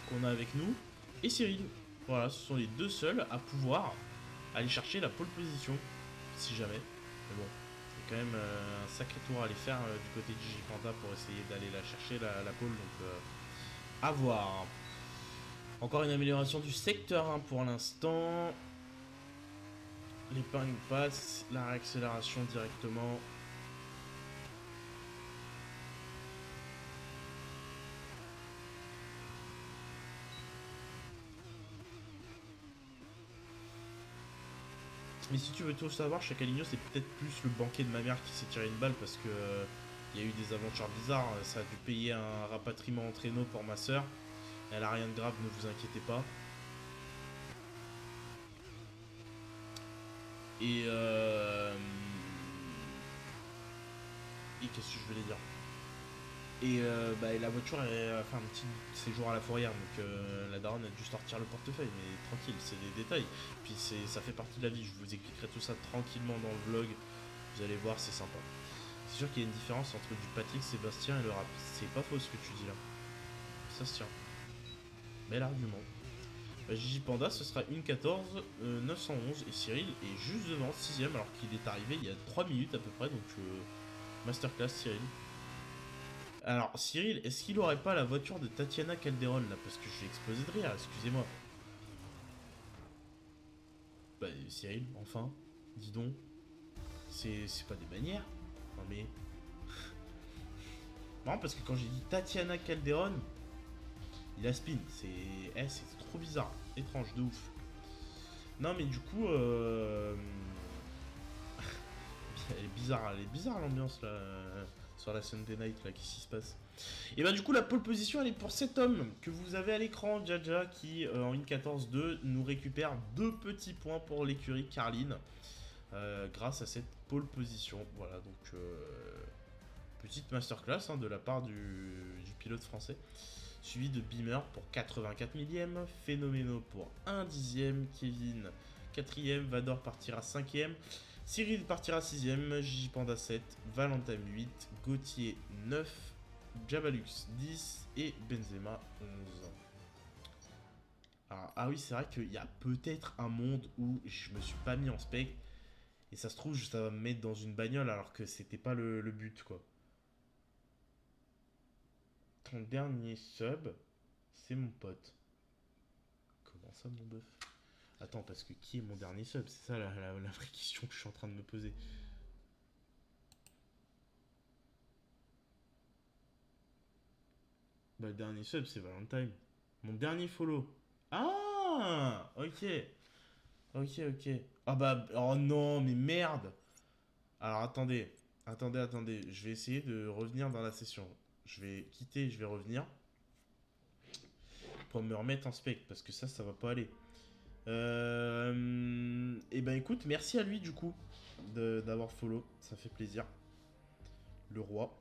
qu'on a avec nous et Cyril. Voilà, ce sont les deux seuls à pouvoir aller chercher la pole position, si jamais. Mais bon, c'est quand même un sacré tour à aller faire du côté de Gigi Panda pour essayer d'aller la chercher la pole. Donc, à voir. Encore une amélioration du secteur 1 pour l'instant. L'épingle passe, la réaccélération directement. Mais si tu veux tout savoir, chaque Aligno, c'est peut-être plus le banquier de ma mère qui s'est tiré une balle parce que il y a eu des aventures bizarres. Ça a dû payer un rapatriement en traîneau pour ma soeur. Elle a rien de grave, ne vous inquiétez pas. Et et qu'est-ce que je voulais dire? Et la voiture a fait un petit séjour à la fourrière, donc la daronne a dû sortir le portefeuille, mais tranquille, c'est des détails. Puis ça fait partie de la vie, je vous expliquerai tout ça tranquillement dans le vlog, vous allez voir, c'est sympa. C'est sûr qu'il y a une différence entre du Patrick Sébastien et le rap, c'est pas faux ce que tu dis là. Ça se tient. Bel argument. Gigi Panda, ce sera une 14 911 et Cyril est juste devant, 6ème, alors qu'il est arrivé il y a 3 minutes à peu près, donc masterclass Cyril. Alors, Cyril, est-ce qu'il aurait pas la voiture de Tatiana Calderon là? Parce que j'ai explosé de rire, excusez-moi. Bah, Cyril, enfin, dis donc. C'est pas des manières. Non mais. Non, parce que quand j'ai dit Tatiana Calderon, il a spin. C'est trop bizarre. Étrange, de ouf. Non, mais du coup. Elle est bizarre l'ambiance là. Sur la Sunday Night là, qu'est-ce qui se passe? Et bah du coup la pole position elle est pour cet homme que vous avez à l'écran, Jaja, qui en 1.14.2 nous récupère 2 petits points pour l'écurie Carline grâce à cette pole position. Voilà, donc petite masterclass de la part du pilote français. Suivi de Beamer pour 84 millième, Phénoméno pour 1 dixième, Kevin 4ème, Vador partira 5ème, Cyril partira 6ème, Gigi Panda 7, Valentin 8, Gauthier 9, Jabalux 10 et Benzema 11. Alors, ah oui, c'est vrai qu'il y a peut-être un monde où je me suis pas mis en spec et ça se trouve, ça va me mettre dans une bagnole alors que c'était pas le but quoi. Ton dernier sub, c'est mon pote. Comment ça, mon bœuf? Attends, parce que qui est mon dernier sub? C'est ça la vraie question que je suis en train de me poser. Bah, le dernier sub, c'est Valentine. Mon dernier follow. Ah, ok. Ok, ok. Ah bah, oh non, mais merde. Alors attendez, attendez. Je vais essayer de revenir dans la session. Je vais quitter, je vais revenir. Pour me remettre en spec, parce que ça va pas aller. Et ben écoute, merci à lui du coup d'avoir follow, ça fait plaisir. Le roi.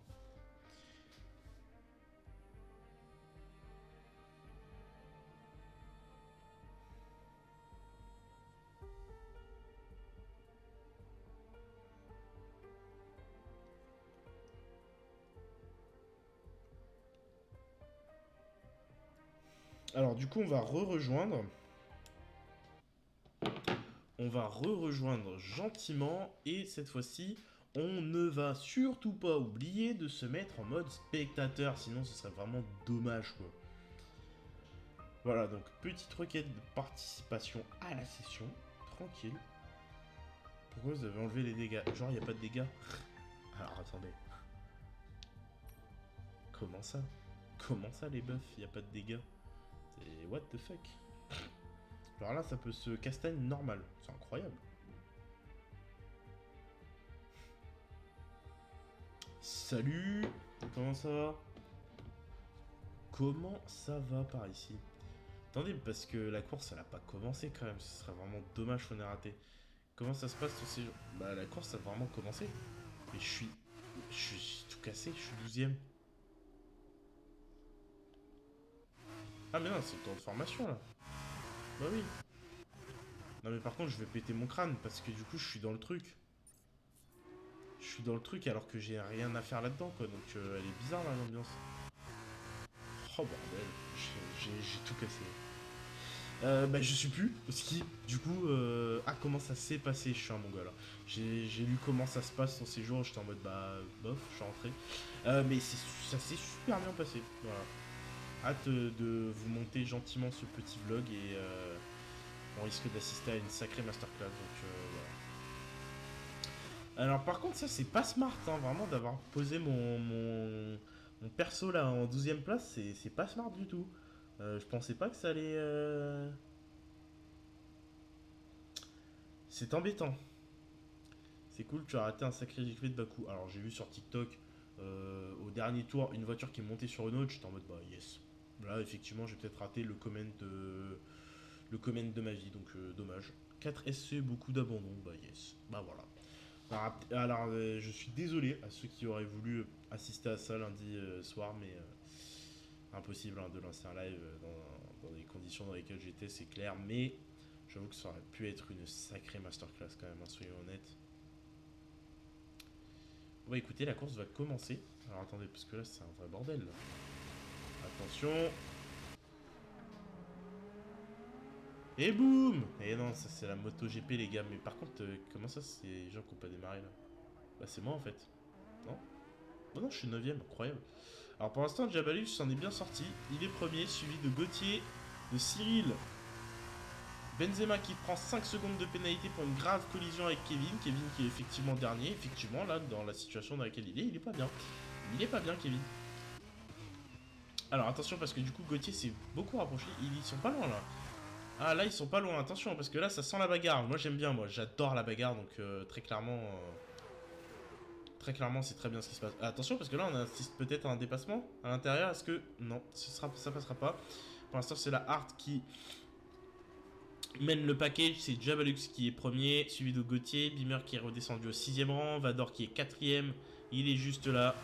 Alors du coup on va re-rejoindre. On va re-rejoindre gentiment et cette fois-ci on ne va surtout pas oublier de se mettre en mode spectateur, sinon ce serait vraiment dommage quoi. Voilà, donc petite requête de participation à la session, tranquille. Pourquoi vous avez enlevé les dégâts? Genre il n'y a pas de dégâts? Alors attendez. Comment ça? Comment ça les buffs, il n'y a pas de dégâts? C'est what the fuck? Alors là ça peut se castagne normal, c'est incroyable. Salut! Comment ça va? Comment ça va par ici? Attendez, parce que la course elle a pas commencé quand même, ce serait vraiment dommage qu'on ait raté. Comment ça se passe tous ces jours? Bah la course a vraiment commencé. Mais je suis tout cassé, je suis 12ème. Ah mais non, c'est le tour de formation là. Bah oui. Non mais par contre je vais péter mon crâne parce que du coup je suis dans le truc. Je suis dans le truc alors que j'ai rien à faire là-dedans, quoi. Donc elle est bizarre, là, l'ambiance. Oh bordel, j'ai tout cassé. Bah, je suis plus au ski. Du coup, comment ça s'est passé? Je suis un mongol. J'ai lu comment ça se passe son séjour. J'étais en mode, bah, bof, je suis rentré. Mais ça s'est super bien passé. Voilà. Hâte de vous monter gentiment ce petit vlog et on risque d'assister à une sacrée masterclass. Donc, voilà. Alors, par contre, ça, c'est pas smart, hein, vraiment, d'avoir posé mon perso là en 12ème place. C'est pas smart du tout. Je pensais pas que ça allait. C'est embêtant. C'est cool, tu as raté un sacré GP de Bakou. Alors j'ai vu sur TikTok au dernier tour une voiture qui est montée sur une autre, j'étais en mode bah yes. Là effectivement j'ai peut-être raté le comment de ma vie, donc dommage. 4 SC, beaucoup d'abandon, bah yes. Bah voilà. Alors, je suis désolé à ceux qui auraient voulu assister à ça lundi soir, mais impossible hein, de lancer un live dans les conditions dans lesquelles j'étais, c'est clair. Mais j'avoue que ça aurait pu être une sacrée masterclass quand même, hein, soyons honnêtes. Bon bah écoutez, la course va commencer. Alors attendez, parce que là c'est un vrai bordel. Là. Attention. Et boum. Et non, ça c'est la moto GP les gars. Mais par contre, comment ça c'est les gens qui n'ont pas démarré là? Bah c'est moi en fait. Non? Oh non, je suis 9ème, incroyable. Alors pour l'instant, Jabalus s'en est bien sorti. Il est premier, suivi de Gauthier, de Cyril, Benzema qui prend 5 secondes de pénalité pour une grave collision avec Kevin. Kevin qui est effectivement dernier. Effectivement, là, dans la situation dans laquelle il est pas bien. Il est pas bien, Kevin. Alors attention parce que du coup Gauthier s'est beaucoup rapproché. Ils sont pas loin là. Ah là ils sont pas loin, attention parce que là ça sent la bagarre. Moi j'aime bien, moi j'adore la bagarre donc très clairement c'est très bien ce qui se passe. Attention parce que là on assiste peut-être à un dépassement à l'intérieur. Est-ce que non, ça passera pas. Pour l'instant c'est la Hart qui mène le package. C'est Jabalux qui est premier, suivi de Gauthier, Beamer qui est redescendu au 6ème rang, Vador qui est 4ème. Il est juste là.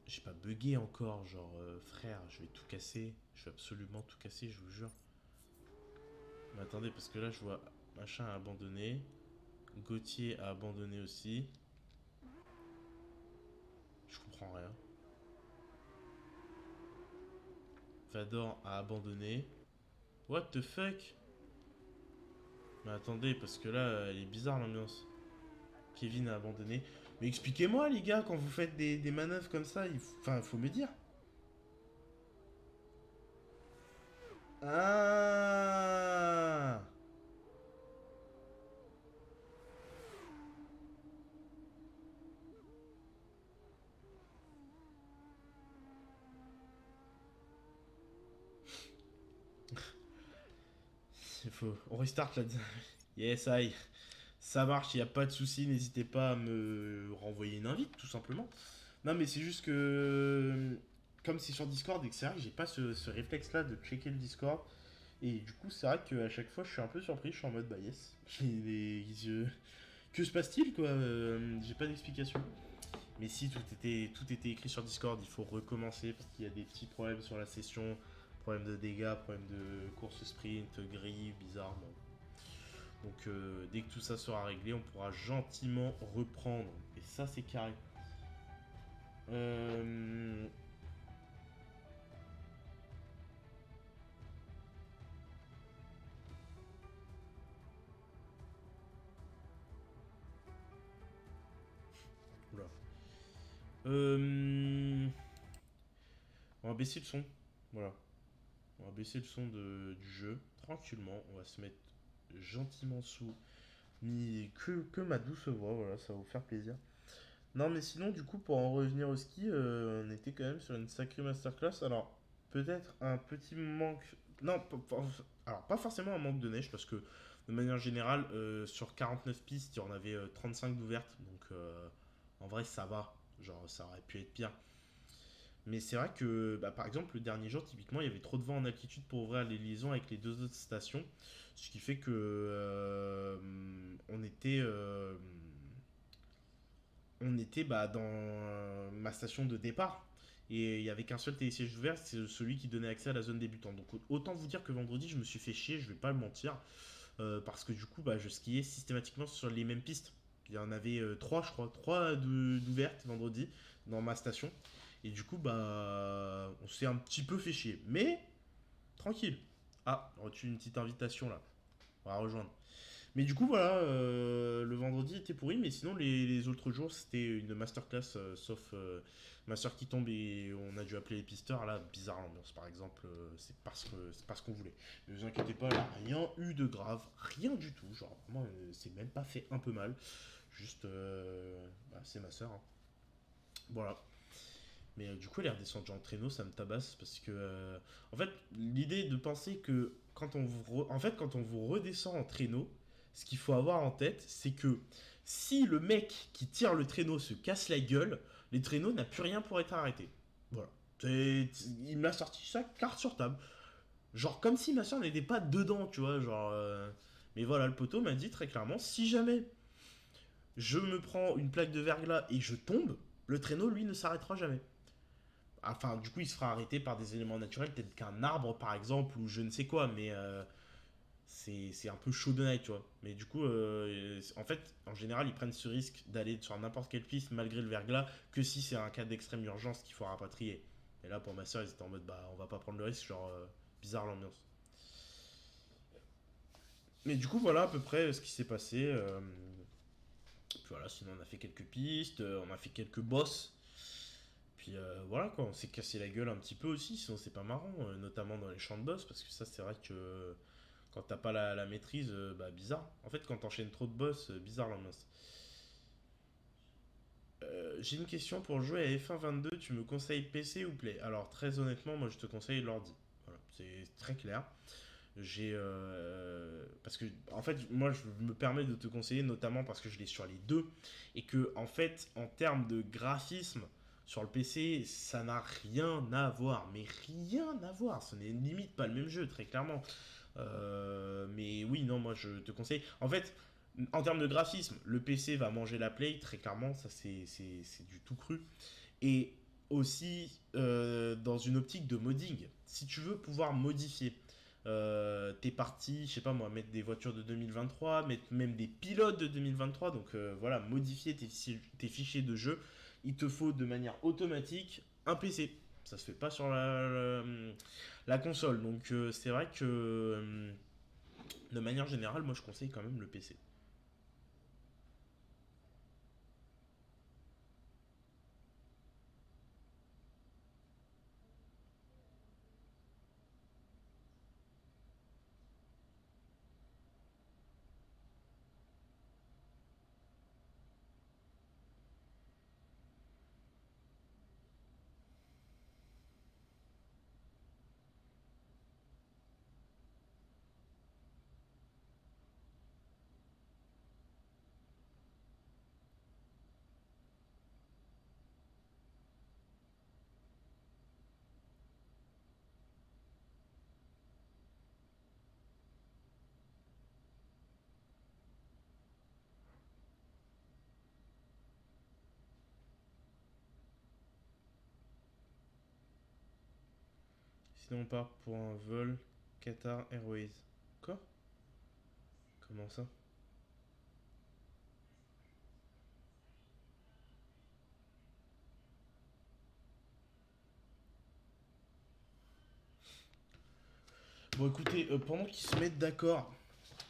J'ai pas bugué encore, genre frère, je vais tout casser. Je vais absolument tout casser, je vous jure. Mais attendez, parce que là je vois machin a abandonné. Gauthier a abandonné aussi. Je comprends rien. Vador a abandonné. What the fuck? Mais attendez, parce que là, elle est bizarre l'ambiance. Kevin a abandonné. Mais expliquez-moi les gars, quand vous faites des manœuvres comme ça, enfin, faut me dire. Ah. Il faut... On restart là. Yes, aïe. Ça marche, il n'y a pas de souci. N'hésitez pas à me renvoyer une invite, tout simplement. Non, mais c'est juste que. Comme c'est sur Discord et que c'est vrai que j'ai pas ce réflexe-là de checker le Discord. Et du coup, c'est vrai qu'à chaque fois, je suis un peu surpris. Je suis en mode, bah yes. Que se passe-t-il, quoi? J'ai pas d'explication. Mais si tout était écrit sur Discord, il faut recommencer parce qu'il y a des petits problèmes sur la session. Problème de dégâts, problème de course sprint, grille, bizarre. Bon. Donc dès que tout ça sera réglé, on pourra gentiment reprendre. Et ça, c'est carré. Euh... Oula. Euh... On va baisser le son. Voilà. On va baisser le son du jeu tranquillement. On va se mettre gentiment sous. Ni que ma douce voix, voilà, ça va vous faire plaisir. Non, mais sinon, du coup, pour en revenir au ski, on était quand même sur une sacrée masterclass. Alors, peut-être un petit manque. Non, alors pas forcément un manque de neige, parce que de manière générale, sur 49 pistes, il y en avait 35 d'ouvertes. Donc, en vrai, ça va. Genre, ça aurait pu être pire. Mais c'est vrai que, bah, par exemple, le dernier jour, typiquement, il y avait trop de vent en altitude pour ouvrir les liaisons avec les deux autres stations. Ce qui fait que on était bah, dans ma station de départ. Et il y avait qu'un seul télésiège ouvert, c'est celui qui donnait accès à la zone débutant. Donc autant vous dire que vendredi, je me suis fait chier, je vais pas le mentir, parce que du coup, bah, je skiais systématiquement sur les mêmes pistes. Il y en avait trois, je crois, trois d'ouvertes vendredi dans ma station. Et du coup, bah, on s'est un petit peu fait chier. Mais tranquille. Ah, on reçu une petite invitation là. On va rejoindre. Mais du coup, voilà, le vendredi était pourri, mais sinon, les autres jours, c'était une masterclass, sauf ma soeur qui tombe et on a dû appeler les pisteurs. Là, bizarre l'ambiance, par exemple, c'est parce qu'on voulait. Ne vous inquiétez pas, là, rien eu de grave, rien du tout. Genre, vraiment, c'est même pas fait un peu mal. Juste, bah, c'est ma soeur. Hein. Voilà. Mais du coup, elle est redescendue en traîneau, ça me tabasse parce que, en fait, l'idée de penser que quand on vous redescend en traîneau, ce qu'il faut avoir en tête, c'est que si le mec qui tire le traîneau se casse la gueule, les traîneaux n'a plus rien pour être arrêté. Voilà. Il m'a sorti ça carte sur table. Genre comme si ma soeur n'était pas dedans, tu vois, genre. Mais voilà, le poteau m'a dit très clairement, si jamais je me prends une plaque de verglas et je tombe, le traîneau, lui, ne s'arrêtera jamais. Enfin, du coup, il se fera arrêter par des éléments naturels, peut-être qu'un arbre, par exemple, ou je ne sais quoi, mais c'est un peu chaud de night, tu vois. Mais du coup, en fait, en général, ils prennent ce risque d'aller sur n'importe quelle piste, malgré le verglas, que si c'est un cas d'extrême urgence qu'il faut rapatrier. Et là, pour ma soeur, ils étaient en mode, bah, on va pas prendre le risque, genre, bizarre l'ambiance. Mais du coup, voilà à peu près ce qui s'est passé. Puis voilà, sinon, on a fait quelques pistes, on a fait quelques bosses. Puis voilà quoi, on s'est cassé la gueule un petit peu aussi, sinon c'est pas marrant, notamment dans les champs de boss, parce que ça c'est vrai que quand t'as pas la maîtrise, bah bizarre. En fait, quand t'enchaînes trop de boss, bizarre l'ambiance. J'ai une question pour jouer à F1 22, tu me conseilles PC ou Play? Alors très honnêtement, moi je te conseille l'ordi. Voilà, c'est très clair. Parce que en fait moi je me permets de te conseiller notamment parce que je l'ai sur les deux et que en fait en termes de graphisme sur le PC ça n'a rien à voir mais rien à voir, ce n'est limite pas le même jeu très clairement. Mais oui non moi je te conseille en fait en termes de graphisme le PC va manger la play très clairement, ça c'est du tout cru. Et aussi dans une optique de modding. Si tu veux pouvoir modifier tes parties, je sais pas moi, mettre des voitures de 2023, mettre même des pilotes de 2023, donc voilà, modifier tes fichiers de jeu, il te faut de manière automatique un PC. Ça se fait pas sur la console. Donc c'est vrai que de manière générale, moi je conseille quand même le PC. Sinon on part pour un vol Qatar Airways. Quoi? Comment ça? Bon écoutez, pendant qu'ils se mettent d'accord,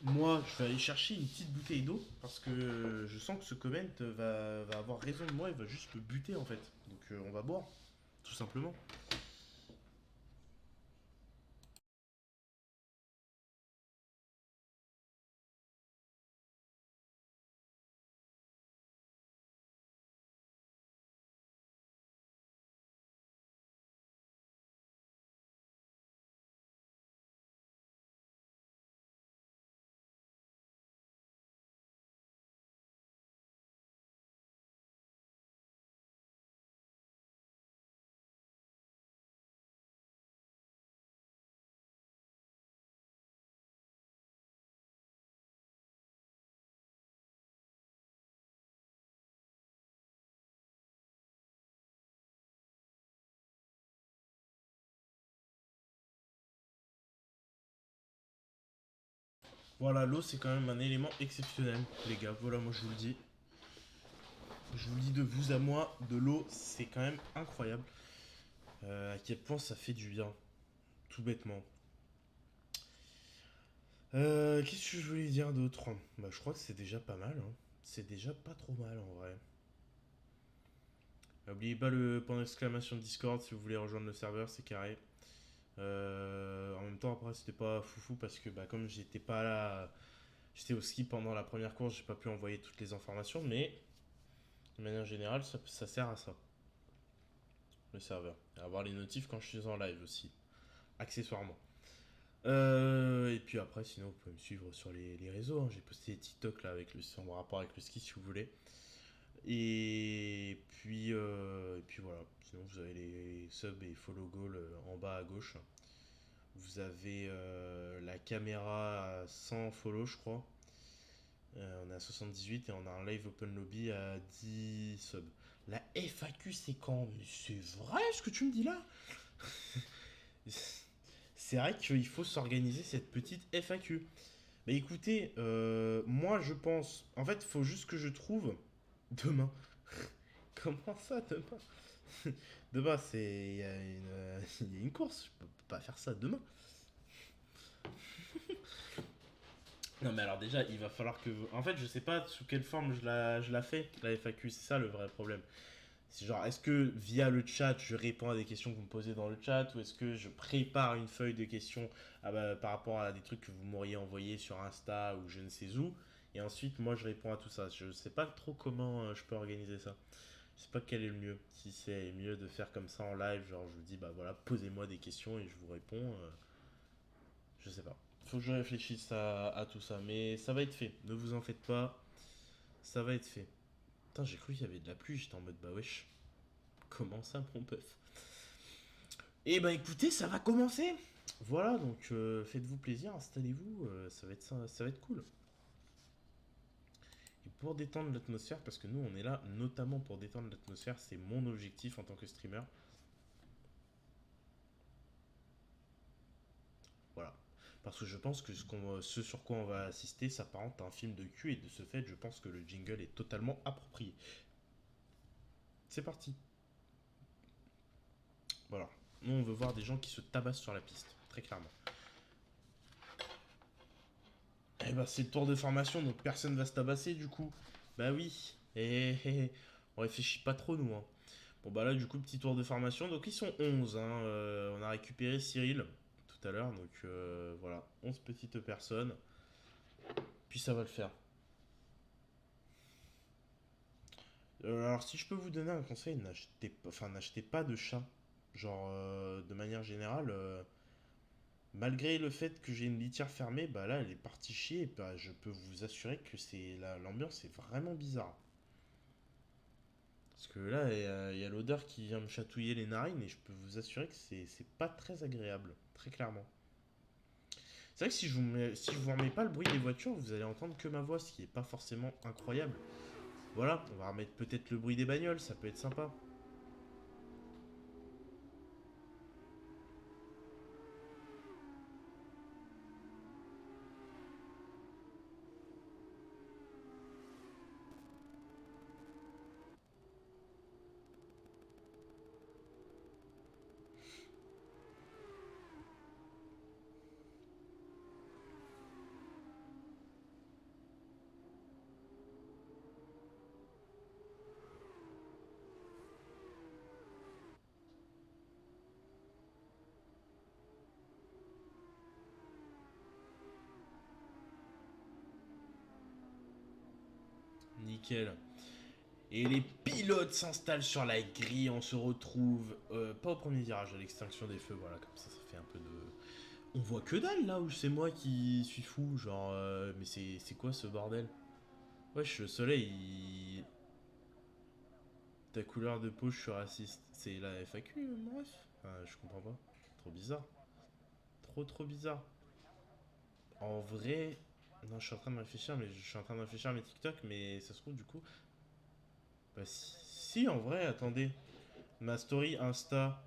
moi, je vais aller chercher une petite bouteille d'eau parce que je sens que ce comment va avoir raison de moi, il va juste me buter en fait. Donc on va boire, tout simplement. Voilà, l'eau c'est quand même un élément exceptionnel, les gars. Voilà, moi je vous le dis. Je vous le dis de vous à moi, de l'eau c'est quand même incroyable. À quel point ça fait du bien, tout bêtement. Qu'est-ce que je voulais dire d'autre? Bah, je crois que c'est déjà pas mal, hein. C'est déjà pas trop mal en vrai. N'oubliez pas le point d'exclamation de Discord si vous voulez rejoindre le serveur, c'est carré. En même temps, après, c'était pas foufou parce que bah, comme j'étais pas là, j'étais au ski pendant la première course, j'ai pas pu envoyer toutes les informations, mais de manière générale, ça sert à ça, le serveur. À avoir les notifs quand je suis en live aussi, accessoirement. Et puis après, sinon, vous pouvez me suivre sur les réseaux, hein. J'ai posté des TikTok là avec en rapport avec le ski si vous voulez. Et puis voilà. Sinon, vous avez les subs et follow goal en bas à gauche. Vous avez la caméra à 100 follow, je crois. On est à 78 et on a un live open lobby à 10 subs. La FAQ, c'est quand? Mais c'est vrai ce que tu me dis là? C'est vrai qu'il faut s'organiser cette petite FAQ. Bah écoutez, moi je pense. En fait, il faut juste que je trouve demain. Comment ça demain? Demain, c'est. Il y a une course. Je peux pas faire ça demain. Non, mais alors déjà, il va falloir que. En fait, je sais pas sous quelle forme je la fais, la FAQ. C'est ça le vrai problème. C'est genre, est-ce que via le chat, je réponds à des questions que vous me posez dans le chat, ou est-ce que je prépare une feuille de questions par rapport à des trucs que vous m'auriez envoyé sur Insta ou je ne sais où, et ensuite moi je réponds à tout ça. Je sais pas trop comment je peux organiser ça. Je sais pas quel est le mieux. Si c'est mieux de faire comme ça en live, genre je vous dis bah voilà, posez-moi des questions et je vous réponds. Je sais pas. Faut que je réfléchisse à tout ça, mais ça va être fait. Ne vous en faites pas, ça va être fait. Putain, j'ai cru qu'il y avait de la pluie, j'étais en mode bah wesh. Comment ça, mon puff? Et bah écoutez, ça va commencer. Voilà, donc faites-vous plaisir, installez-vous, ça va être cool. Et pour détendre l'atmosphère, parce que nous on est là notamment pour détendre l'atmosphère, c'est mon objectif en tant que streamer. Voilà. Parce que je pense que ce sur quoi on va assister s'apparente à un film de cul et de ce fait, je pense que le jingle est totalement approprié. C'est parti. Voilà. Nous on veut voir des gens qui se tabassent sur la piste, très clairement. Eh bah c'est le tour de formation, donc personne va se tabasser du coup. Bah oui. On réfléchit pas trop nous, hein. Bon bah là du coup petit tour de formation. Donc ils sont 11, hein. On a récupéré Cyril tout à l'heure. Donc voilà, 11 petites personnes. Puis ça va le faire. Alors si je peux vous donner un conseil, n'achetez pas de chat. Genre de manière générale, malgré le fait que j'ai une litière fermée, bah là elle est partie chier. Et bah, je peux vous assurer que l'ambiance est vraiment bizarre. Parce que là, il y a l'odeur qui vient me chatouiller les narines et je peux vous assurer que c'est pas très agréable, très clairement. C'est vrai que si je vous remets pas le bruit des voitures, vous allez entendre que ma voix, ce qui est pas forcément incroyable. Voilà, on va remettre peut-être le bruit des bagnoles, ça peut être sympa. Nickel. Et les pilotes s'installent sur la grille, on se retrouve pas au premier virage, à l'extinction des feux, voilà, comme ça fait un peu de... On voit que dalle là, ou c'est moi qui suis fou, genre, mais c'est quoi ce bordel? Wesh, le soleil, ta couleur de peau, je suis raciste. C'est la FAQ, mon ref? Enfin, je comprends pas. Trop bizarre. Trop bizarre. En vrai... Non, je suis en train de réfléchir, mais je suis en train de réfléchir à mes TikTok, mais ça se trouve du coup... Bah si, en vrai, attendez. Ma story Insta...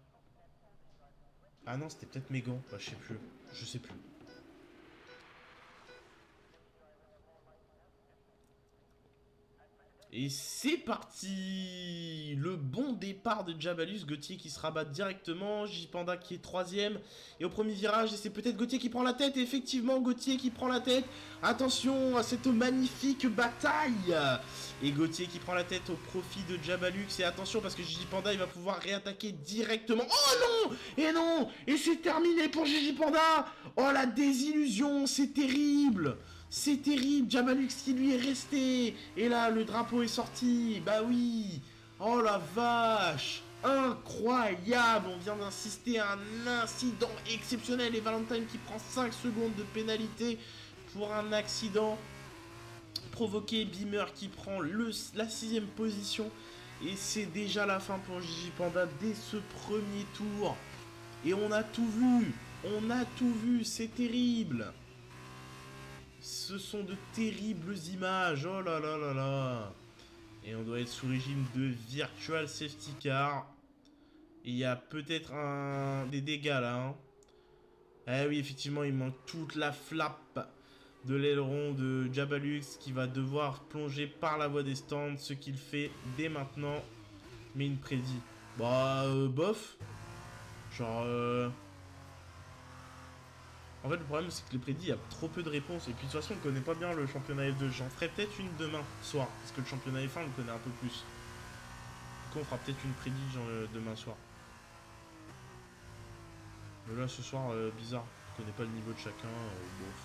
Ah non, c'était peut-être mes gants. Bah, je sais plus. Je sais plus. Et c'est parti. Le bon départ de Jabalus. Gauthier qui se rabat directement. J-Panda qui est troisième. Et au premier virage, c'est peut-être Gauthier qui prend la tête. Et effectivement, Gauthier qui prend la tête. Attention à cette magnifique bataille. Et Gauthier qui prend la tête au profit de Jabalux. Et attention parce que J-Panda il va pouvoir réattaquer directement. Oh non. Et non. Et c'est terminé pour J-Panda. Oh la désillusion. C'est terrible. C'est terrible, Jabalux qui lui est resté. Et là, le drapeau est sorti. Bah oui. Oh la vache. Incroyable. On vient d'insister à un incident exceptionnel. Et Valentine qui prend 5 secondes de pénalité pour un accident provoqué. Beamer qui prend la 6ème position. Et c'est déjà la fin pour Gigi Panda dès ce premier tour. Et on a tout vu. On a tout vu. C'est terrible. Ce sont de terribles images, oh là là là là. Et on doit être sous régime de Virtual Safety Car. Et il y a peut-être des dégâts là. Hein. Eh oui, effectivement, il manque toute la flappe de l'aileron de Jabalux qui va devoir plonger par la voie des stands, ce qu'il fait dès maintenant. Mais il prédit. Bah, bof. Genre, En fait, le problème, c'est que les prédits, il y a trop peu de réponses. Et puis, de toute façon, on connaît pas bien le championnat F2. J'en ferai peut-être une demain soir. Parce que le championnat F1, on le connaît un peu plus. Du coup, on fera peut-être une prédit demain soir. Mais là, ce soir, bizarre. Je connais pas le niveau de chacun. Bof.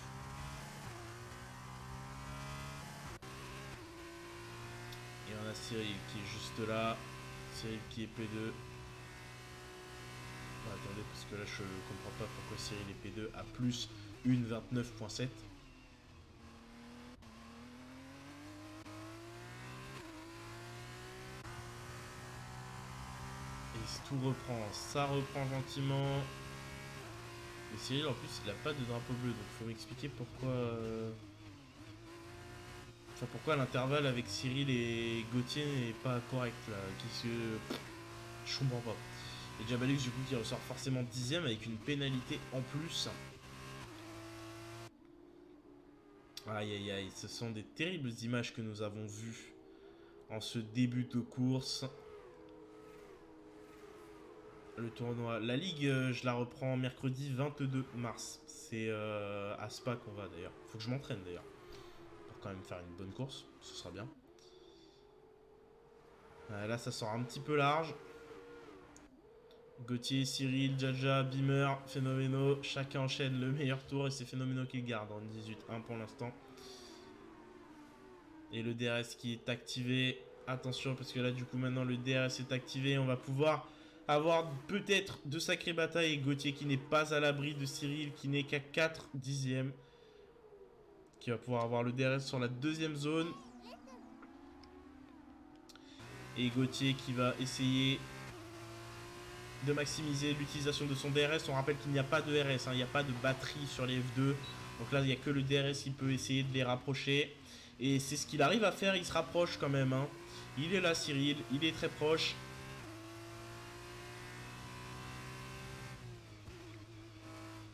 Et on a Cyril qui est juste là. Cyril qui est P2. Bon, attendez, parce que là, je comprends pas pourquoi Cyril est P2 à plus une 29.7. Tout reprend, ça reprend gentiment. Et Cyril en plus il a pas de drapeau bleu, donc faut m'expliquer pourquoi. Enfin pourquoi l'intervalle avec Cyril et Gauthier n'est pas correct là. Qu'est-ce que. Je comprends pas. Et Jabalix du coup qui ressort forcément 10ème avec une pénalité en plus. Aïe aïe aïe, ce sont des terribles images que nous avons vues en ce début de course. Le tournoi. La ligue, je la reprends mercredi 22 mars. C'est à Spa qu'on va d'ailleurs. Faut que je m'entraîne d'ailleurs. Pour quand même faire une bonne course. Ce sera bien. Là, ça sort un petit peu large. Gauthier, Cyril, Jaja, Beamer, Phénoméno. Chacun enchaîne le meilleur tour et c'est Phénoméno qui le garde en 18-1 pour l'instant. Et le DRS qui est activé. Attention parce que là, du coup, maintenant le DRS est activé. On va pouvoir avoir peut-être de sacrées batailles. Et Gauthier qui n'est pas à l'abri de Cyril qui n'est qu'à 4 dixièmes. Qui va pouvoir avoir le DRS sur la deuxième zone. Et Gauthier qui va essayer de maximiser l'utilisation de son DRS. On rappelle qu'il n'y a pas de RS, hein, il n'y a pas de batterie sur les F2. Donc là, il n'y a que le DRS qui peut essayer de les rapprocher. Et c'est ce qu'il arrive à faire, il se rapproche quand même. Hein. Il est là, Cyril, il est très proche.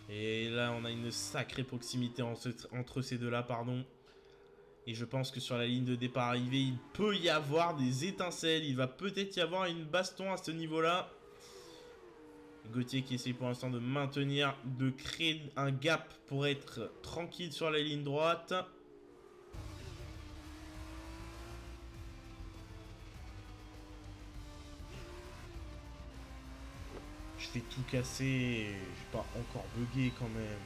Et là, on a une sacrée proximité entre ces deux-là, pardon. Et je pense que sur la ligne de départ arrivée, il peut y avoir des étincelles. Il va peut-être y avoir une baston à ce niveau-là. Gauthier qui essaie pour l'instant de maintenir, de créer un gap pour être tranquille sur la ligne droite. Je fais tout casser, je vais pas encore bugger quand même.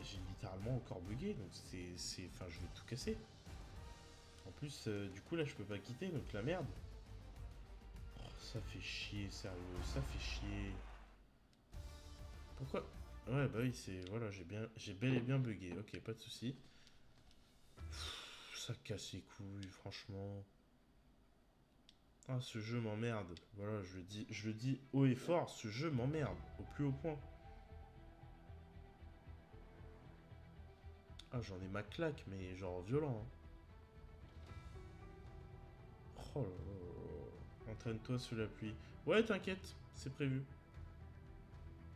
J'ai littéralement encore bugué, donc enfin, je vais tout casser. En plus, du coup, là, je peux pas quitter, donc la merde. Oh, ça fait chier, sérieux, ça fait chier. Pourquoi? Ouais, bah oui, c'est... Voilà, j'ai bel et bien bugué. Ok, pas de soucis. Ça casse les couilles, franchement. Ah, ce jeu m'emmerde. Voilà, je le dis haut et fort, ce jeu m'emmerde, au plus haut point. Ah, j'en ai ma claque, mais genre violent. Hein. Oh là là. Entraîne-toi sous la pluie. Ouais, t'inquiète, c'est prévu.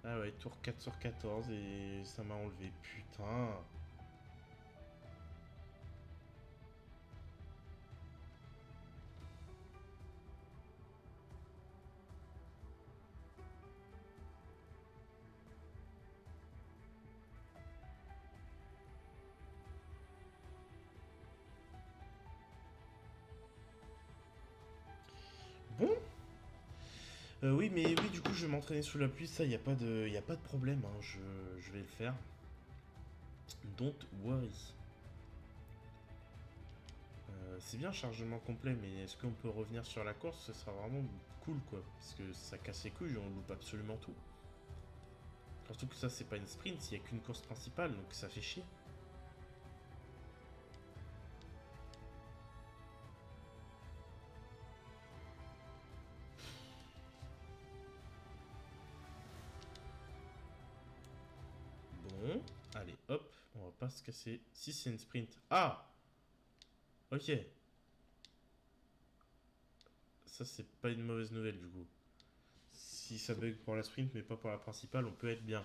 Ah ouais, tour 4 sur 14 et ça m'a enlevé. Putain. Bon. Oui, mais oui, du coup, je vais m'entraîner sous la pluie. Ça, y a pas de problème. Hein. Je vais le faire. Don't worry. C'est bien chargement complet, mais est-ce qu'on peut revenir sur la course? Ce sera vraiment cool, quoi. Parce que ça casse les couilles, on loupe absolument tout. Surtout que ça, c'est pas une sprint, il n'y a qu'une course principale, donc ça fait chier. Bon, allez, hop, on va pas se casser. Si c'est une sprint. Ah! Ok. Ça, c'est pas une mauvaise nouvelle, du coup. Si ça bug pour la sprint, mais pas pour la principale, on peut être bien.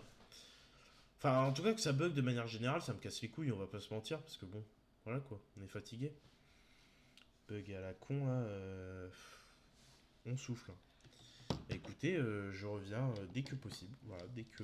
Enfin, en tout cas, que ça bug de manière générale, ça me casse les couilles, on va pas se mentir, parce que bon, voilà quoi, on est fatigué. Bug à la con, là, on souffle. Écoutez, je reviens dès que possible. Voilà, dès que.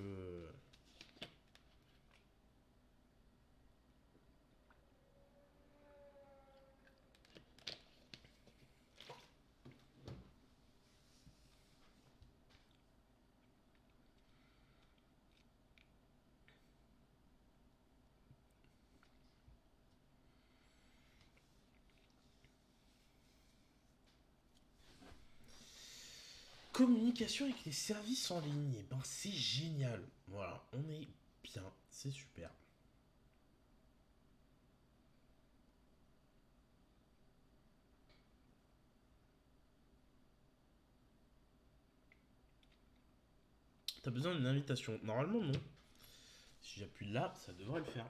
Communication avec les services en ligne, et ben c'est génial. Voilà, on est bien, c'est super. T'as besoin d'une invitation? Normalement non. Si j'appuie là, ça devrait le faire.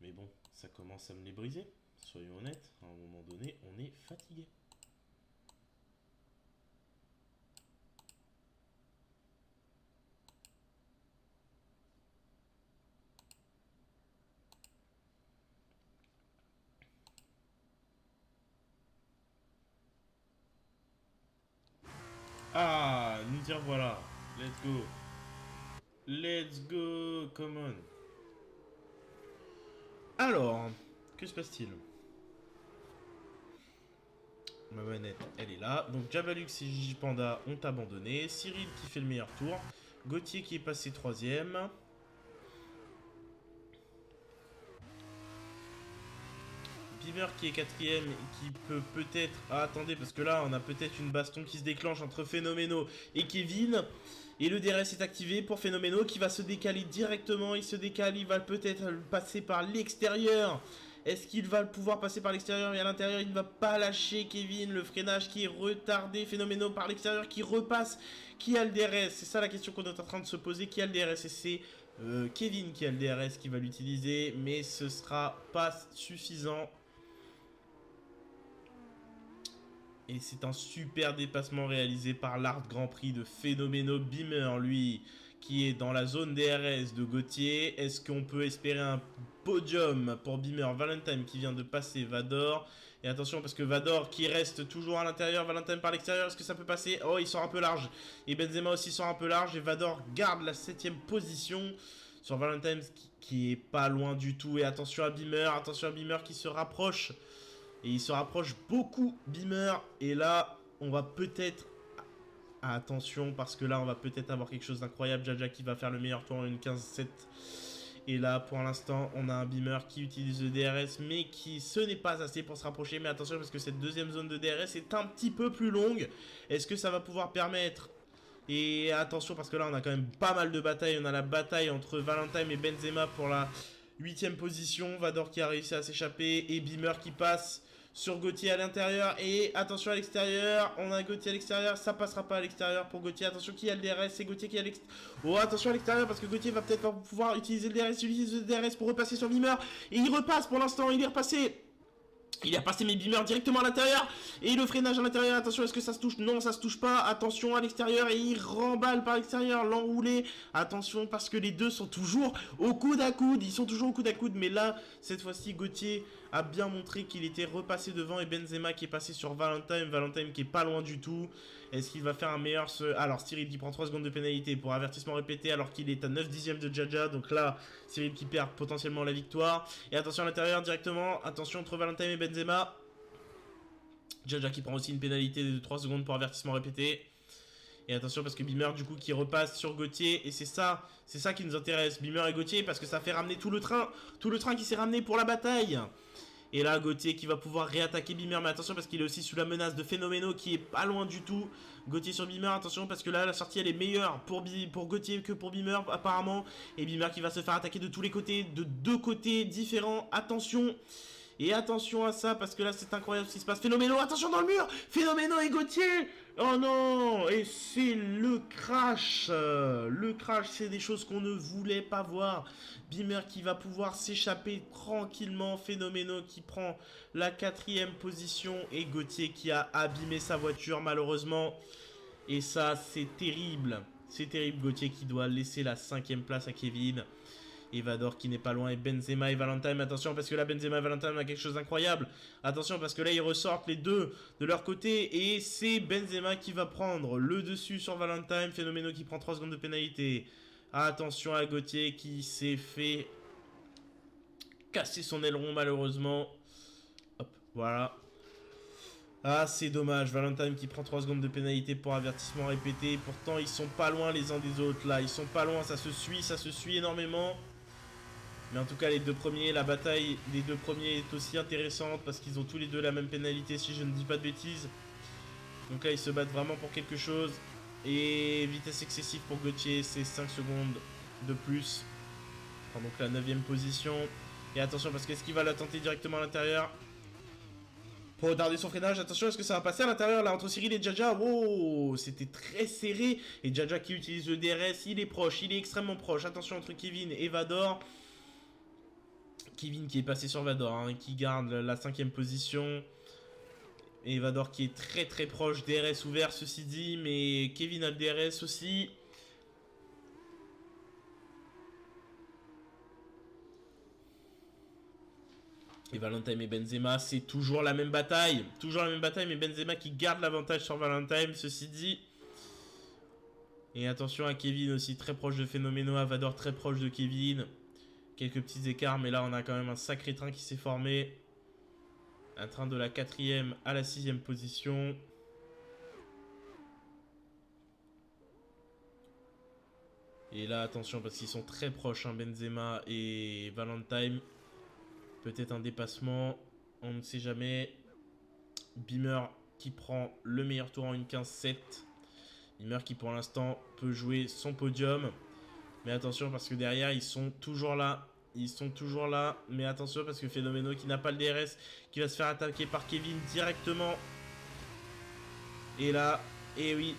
Mais bon, ça commence à me les briser. Soyons honnêtes, à un moment donné, on est fatigué. Ah, nous dire voilà. Let's go. Let's go, come on. Alors, que se passe-t-il? Ma manette, elle est là. Donc Jabalux et Gigi Panda ont abandonné. Cyril qui fait le meilleur tour. Gauthier qui est passé troisième. Beamer qui est quatrième et qui peut peut-être... Ah, attendez, parce que là, on a peut-être une baston qui se déclenche entre Phénoméno et Kevin. Et le DRS est activé pour Phénoméno qui va se décaler directement. Il se décale, il va peut-être passer par l'extérieur. Est-ce qu'il va pouvoir passer par l'extérieur? Et à l'intérieur, il ne va pas lâcher Kevin. Le freinage qui est retardé. Phénoméno par l'extérieur qui repasse. Qui a le DRS? C'est ça la question qu'on est en train de se poser. Qui a le DRS? Et c'est Kevin qui a le DRS qui va l'utiliser. Mais ce sera pas suffisant. Et c'est un super dépassement réalisé par l'Art Grand Prix de Phénoméno Beamer, lui, qui est dans la zone DRS de Gauthier. Est-ce qu'on peut espérer un podium pour Beamer? Valentine qui vient de passer Vador. Et attention parce que Vador qui reste toujours à l'intérieur, Valentine par l'extérieur, est-ce que ça peut passer? Oh, il sort un peu large. Et Benzema aussi sort un peu large. Et Vador garde la 7ème position sur Valentine qui est pas loin du tout. Et attention à Beamer qui se rapproche. Et il se rapproche beaucoup, Beamer. Et là, on va peut-être... Attention, parce que là, on va peut-être avoir quelque chose d'incroyable. Jaja qui va faire le meilleur tour en une 15-7. Et là, pour l'instant, on a un Beamer qui utilise le DRS, mais qui, ce n'est pas assez pour se rapprocher. Mais attention, parce que cette deuxième zone de DRS est un petit peu plus longue. Est-ce que ça va pouvoir permettre... Et attention, parce que là, on a quand même pas mal de batailles. On a la bataille entre Valentine et Benzema pour la 8ème position. Vador qui a réussi à s'échapper. Et Beamer qui passe sur Gauthier à l'intérieur. Et attention à l'extérieur. On a Gauthier à l'extérieur. Ça passera pas à l'extérieur pour Gauthier. Attention qui a le DRS. C'est Gauthier qui a l'extérieur. Oh, attention à l'extérieur parce que Gauthier va peut-être pas pouvoir utiliser le DRS. Il utilise le DRS pour repasser sur Beamer. Et il repasse pour l'instant. Il est repassé. Il a passé mes beamers directement à l'intérieur. Et le freinage à l'intérieur. Attention, est-ce que ça se touche? Non, ça se touche pas. Attention à l'extérieur. Et il remballe par l'extérieur. L'enroulé. Attention parce que les deux sont toujours au coude à coude. Ils sont toujours au coude à coude. Mais là, cette fois-ci, Gauthier a bien montré qu'il était repassé devant. Et Benzema qui est passé sur Valentine. Valentine qui est pas loin du tout. Est-ce qu'il va faire un meilleur... Alors, Cyril qui prend 3 secondes de pénalité pour avertissement répété alors qu'il est à 9 dixièmes de Jaja. Donc là, Cyril qui perd potentiellement la victoire. Et attention à l'intérieur directement. Attention entre Valentine et Benzema. Jaja qui prend aussi une pénalité de 3 secondes pour avertissement répété. Et attention parce que Beamer du coup qui repasse sur Gauthier. Et c'est ça qui nous intéresse. Beamer et Gauthier parce que ça fait ramener tout le train. Tout le train qui s'est ramené pour la bataille. Et là, Gauthier qui va pouvoir réattaquer Beamer. Mais attention parce qu'il est aussi sous la menace de Phénoméno qui est pas loin du tout. Gauthier sur Beamer. Attention parce que là, la sortie elle est meilleure pour Gauthier que pour Beamer apparemment. Et Beamer qui va se faire attaquer de tous les côtés. De deux côtés différents. Attention. Et attention à ça parce que là c'est incroyable ce qui se passe. Phénoméno, attention dans le mur. Phénoméno et Gauthier. Oh non. Et c'est le crash. Le crash, c'est des choses qu'on ne voulait pas voir. Beamer qui va pouvoir s'échapper tranquillement. Phénoméno qui prend la 4e position. Et Gauthier qui a abîmé sa voiture malheureusement. Et ça c'est terrible. C'est terrible, Gauthier qui doit laisser la 5e place à Kevin. Evador qui n'est pas loin et Benzema et Valentine. Attention parce que là Benzema et Valentine ont quelque chose d'incroyable. Attention parce que là ils ressortent les deux de leur côté. Et c'est Benzema qui va prendre le dessus sur Valentine. Phénoméno qui prend 3 secondes de pénalité. Attention à Gauthier qui s'est fait casser son aileron malheureusement. Hop, voilà. Ah c'est dommage, Valentine qui prend 3 secondes de pénalité pour avertissement répété. Pourtant ils sont pas loin les uns des autres là. Ils sont pas loin, ça se suit énormément. Mais en tout cas les deux premiers, la bataille des deux premiers est aussi intéressante parce qu'ils ont tous les deux la même pénalité si je ne dis pas de bêtises. Donc là ils se battent vraiment pour quelque chose. Et vitesse excessive pour Gauthier, c'est 5 secondes de plus. Prend donc la 9e position. Et attention parce qu'est-ce qu'il va la tenter directement à l'intérieur pour retarder son freinage. Attention, est-ce que ça va passer à l'intérieur là entre Cyril et Jaja? Oh, c'était très serré. Et Jaja qui utilise le DRS, il est proche, il est extrêmement proche. Attention entre Kevin et Vador. Kevin qui est passé sur Vador, hein, qui garde la 5e position. Et Vador qui est très très proche. DRS ouvert ceci dit, mais Kevin a le DRS aussi. Et Valentine et Benzema, c'est toujours la même bataille. Toujours la même bataille, mais Benzema qui garde l'avantage sur Valentine, ceci dit. Et attention à Kevin aussi, très proche de Phénoméno. Vador très proche de Kevin. Quelques petits écarts, mais là on a quand même un sacré train qui s'est formé. Un train de la 4e à la 6e position. Et là attention parce qu'ils sont très proches, hein, Benzema et Valentine. Peut-être un dépassement, on ne sait jamais. Beamer qui prend le meilleur tour en 1.15.7. Beamer qui pour l'instant peut jouer son podium. Mais attention parce que derrière ils sont toujours là. Ils sont toujours là. Mais attention parce que Phénoméno qui n'a pas le DRS, qui va se faire attaquer par Kevin directement. Et là, et oui.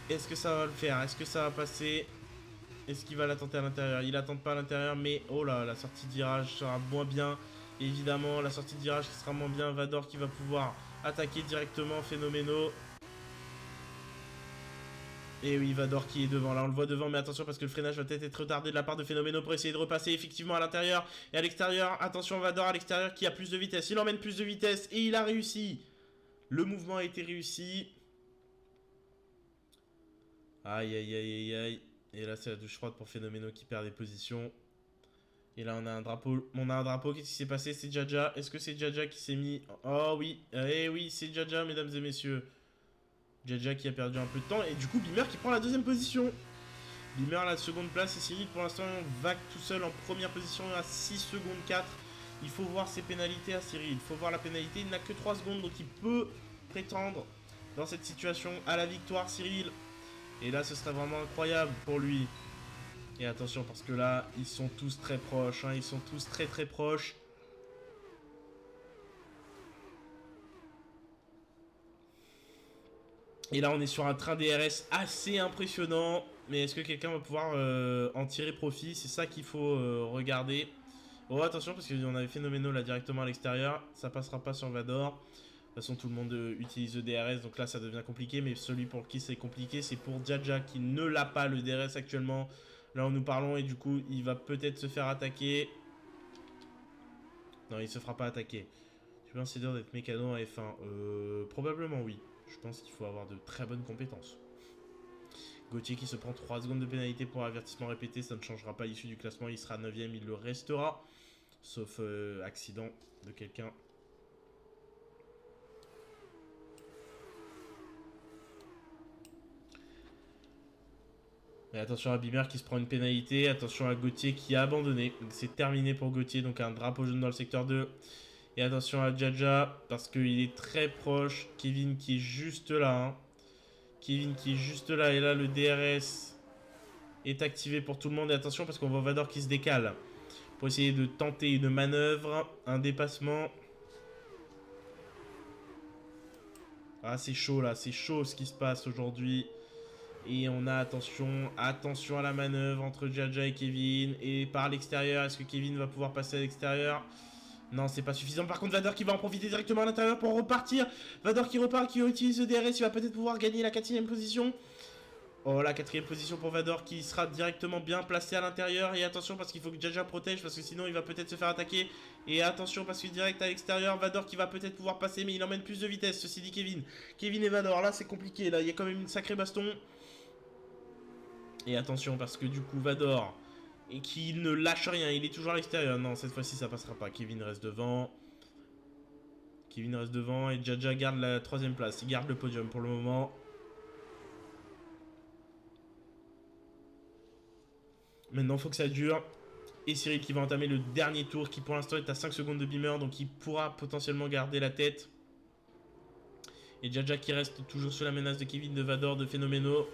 Est-ce que ça va le faire? Est-ce que ça va passer? Est-ce qu'il va la tenter à l'intérieur? Il la tente pas à l'intérieur. Mais oh là, la sortie de virage sera moins bien. Évidemment, la sortie de virage qui sera moins bien. Vador qui va pouvoir attaquer directement Phénoméno. Et oui, Vador qui est devant. Là, on le voit devant, mais attention parce que le freinage va peut-être être retardé de la part de Phénoméno pour essayer de repasser effectivement à l'intérieur. Et à l'extérieur, attention, Vador à l'extérieur qui a plus de vitesse. Il emmène plus de vitesse et il a réussi. Le mouvement a été réussi. Aïe, aïe, aïe, aïe, aïe. Et là, c'est la douche froide pour Phénoméno qui perd des positions. Et là, on a un drapeau. Qu'est-ce qui s'est passé? C'est Jaja. Est-ce que c'est Jaja qui s'est mis... Oh oui. Eh oui, c'est Jaja, mesdames et messieurs. Jaja qui a perdu un peu de temps. Et du coup, Beamer qui prend la 2e position. Beamer la seconde place. Et Cyril, pour l'instant, vague tout seul en première position à 6 secondes 4. Il faut voir ses pénalités à Cyril. Il faut voir la pénalité. Il n'a que 3 secondes. Donc, il peut prétendre dans cette situation à la victoire, Cyril. Et là, ce serait vraiment incroyable pour lui. Et attention, parce que là, ils sont tous très proches. Hein, ils sont tous très très proches. Et là, on est sur un train DRS assez impressionnant. Mais est-ce que quelqu'un va pouvoir en tirer profit? C'est ça qu'il faut regarder. Oh, attention, parce qu'on avait Phénoméno là directement à l'extérieur. Ça passera pas sur Vador. De toute façon, tout le monde utilise le DRS, donc là, ça devient compliqué. Mais celui pour qui c'est compliqué, c'est pour Jaja, qui ne l'a pas, le DRS actuellement. Là où nous parlons, et du coup, il va peut-être se faire attaquer. Non, il se fera pas attaquer. Tu penses c'est dur d'être mécano en F1 probablement oui. Je pense qu'il faut avoir de très bonnes compétences. Gauthier qui se prend 3 secondes de pénalité pour avertissement répété, ça ne changera pas l'issue du classement, il sera 9ème, il le restera. Sauf accident de quelqu'un. Mais attention à Bimer qui se prend une pénalité, attention à Gauthier qui a abandonné. C'est terminé pour Gauthier, donc un drapeau jaune dans le secteur 2. Et attention à Jaja, parce qu'il est très proche. Kevin qui est juste là. Hein. Kevin qui est juste là, et là le DRS est activé pour tout le monde. Et attention parce qu'on voit Vador qui se décale. Pour essayer de tenter une manœuvre, un dépassement. Ah c'est chaud là, c'est chaud ce qui se passe aujourd'hui. Et on a attention à la manœuvre entre Jaja et Kevin. Et par l'extérieur, est-ce que Kevin va pouvoir passer à l'extérieur? Non, c'est pas suffisant. Par contre, Vador qui va en profiter directement à l'intérieur pour repartir. Vador qui repart, qui utilise le DRS. Il va peut-être pouvoir gagner la 4ème position. Oh, la 4ème position pour Vador qui sera directement bien placé à l'intérieur. Et attention parce qu'il faut que Jaja protège parce que sinon il va peut-être se faire attaquer. Et attention parce que direct à l'extérieur, Vador qui va peut-être pouvoir passer mais il emmène plus de vitesse. Ceci dit Kevin. Kevin et Vador, là c'est compliqué. Là il y a quand même une sacrée baston. Et attention parce que du coup Vador... Et qui ne lâche rien, il est toujours à l'extérieur. Non, cette fois-ci ça passera pas. Kevin reste devant. Kevin reste devant et Jaja garde la 3ème place. Il garde le podium pour le moment. Maintenant, il faut que ça dure. Et Cyril qui va entamer le dernier tour, qui pour l'instant est à 5 secondes de Beamer, donc il pourra potentiellement garder la tête. Et Jaja qui reste toujours sous la menace de Kevin, de Vador, de Phénoméno.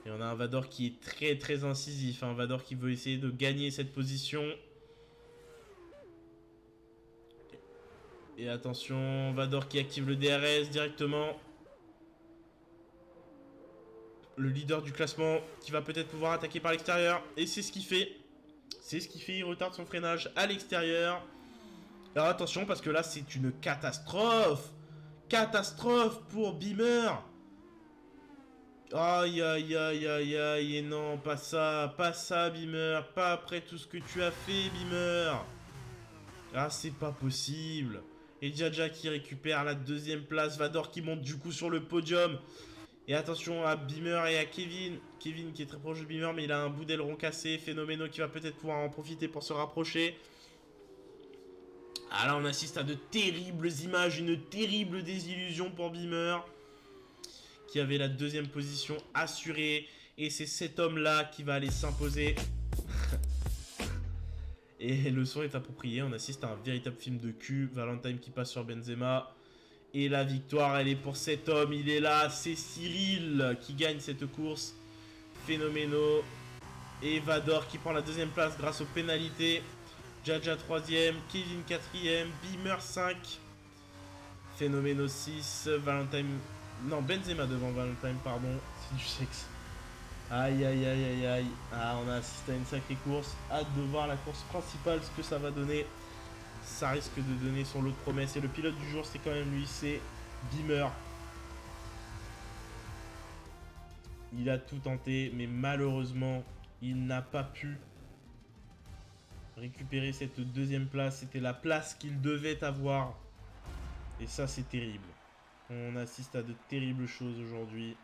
Et on a un Vador qui est très très incisif. Un Vador qui veut essayer de gagner cette position. Et attention, Vador qui active le DRS directement. Le leader du classement qui va peut-être pouvoir attaquer par l'extérieur. Et c'est ce qu'il fait. C'est ce qu'il fait, il retarde son freinage à l'extérieur. Alors attention parce que là c'est une catastrophe. Catastrophe pour Beamer. Aïe aïe aïe aïe aïe. Et non, pas ça Beamer. Pas après tout ce que tu as fait Beamer. Ah c'est pas possible. Et Jaja qui récupère la 2ème place. Vador qui monte du coup sur le podium. Et attention à Beamer et à Kevin. Kevin qui est très proche de Beamer mais il a un bout d'aileron cassé. Phénoméno qui va peut-être pouvoir en profiter pour se rapprocher. Ah là on assiste à de terribles images. Une terrible désillusion pour Beamer. Qui avait la 2ème position assurée. Et c'est cet homme-là qui va aller s'imposer. Et le son est approprié. On assiste à un véritable film de cul. Valentine qui passe sur Benzema. Et la victoire, elle est pour cet homme. Il est là. C'est Cyril qui gagne cette course. Phénoméno. Et Vador qui prend la 2ème place grâce aux pénalités. Jaja 3ème. Kevin 4ème. Beamer 5. Phénoméno 6. Valentine... Non, Benzema devant Valentine, pardon. C'est du sexe. Aïe, aïe, aïe, aïe, aïe. Ah, on a assisté à une sacrée course. Hâte de voir la course principale, ce que ça va donner. Ça risque de donner son lot de promesses. Et le pilote du jour, c'est quand même lui, c'est Beamer. Il a tout tenté, mais malheureusement, il n'a pas pu récupérer cette 2ème place. C'était la place qu'il devait avoir. Et ça, c'est terrible. On assiste à de terribles choses aujourd'hui.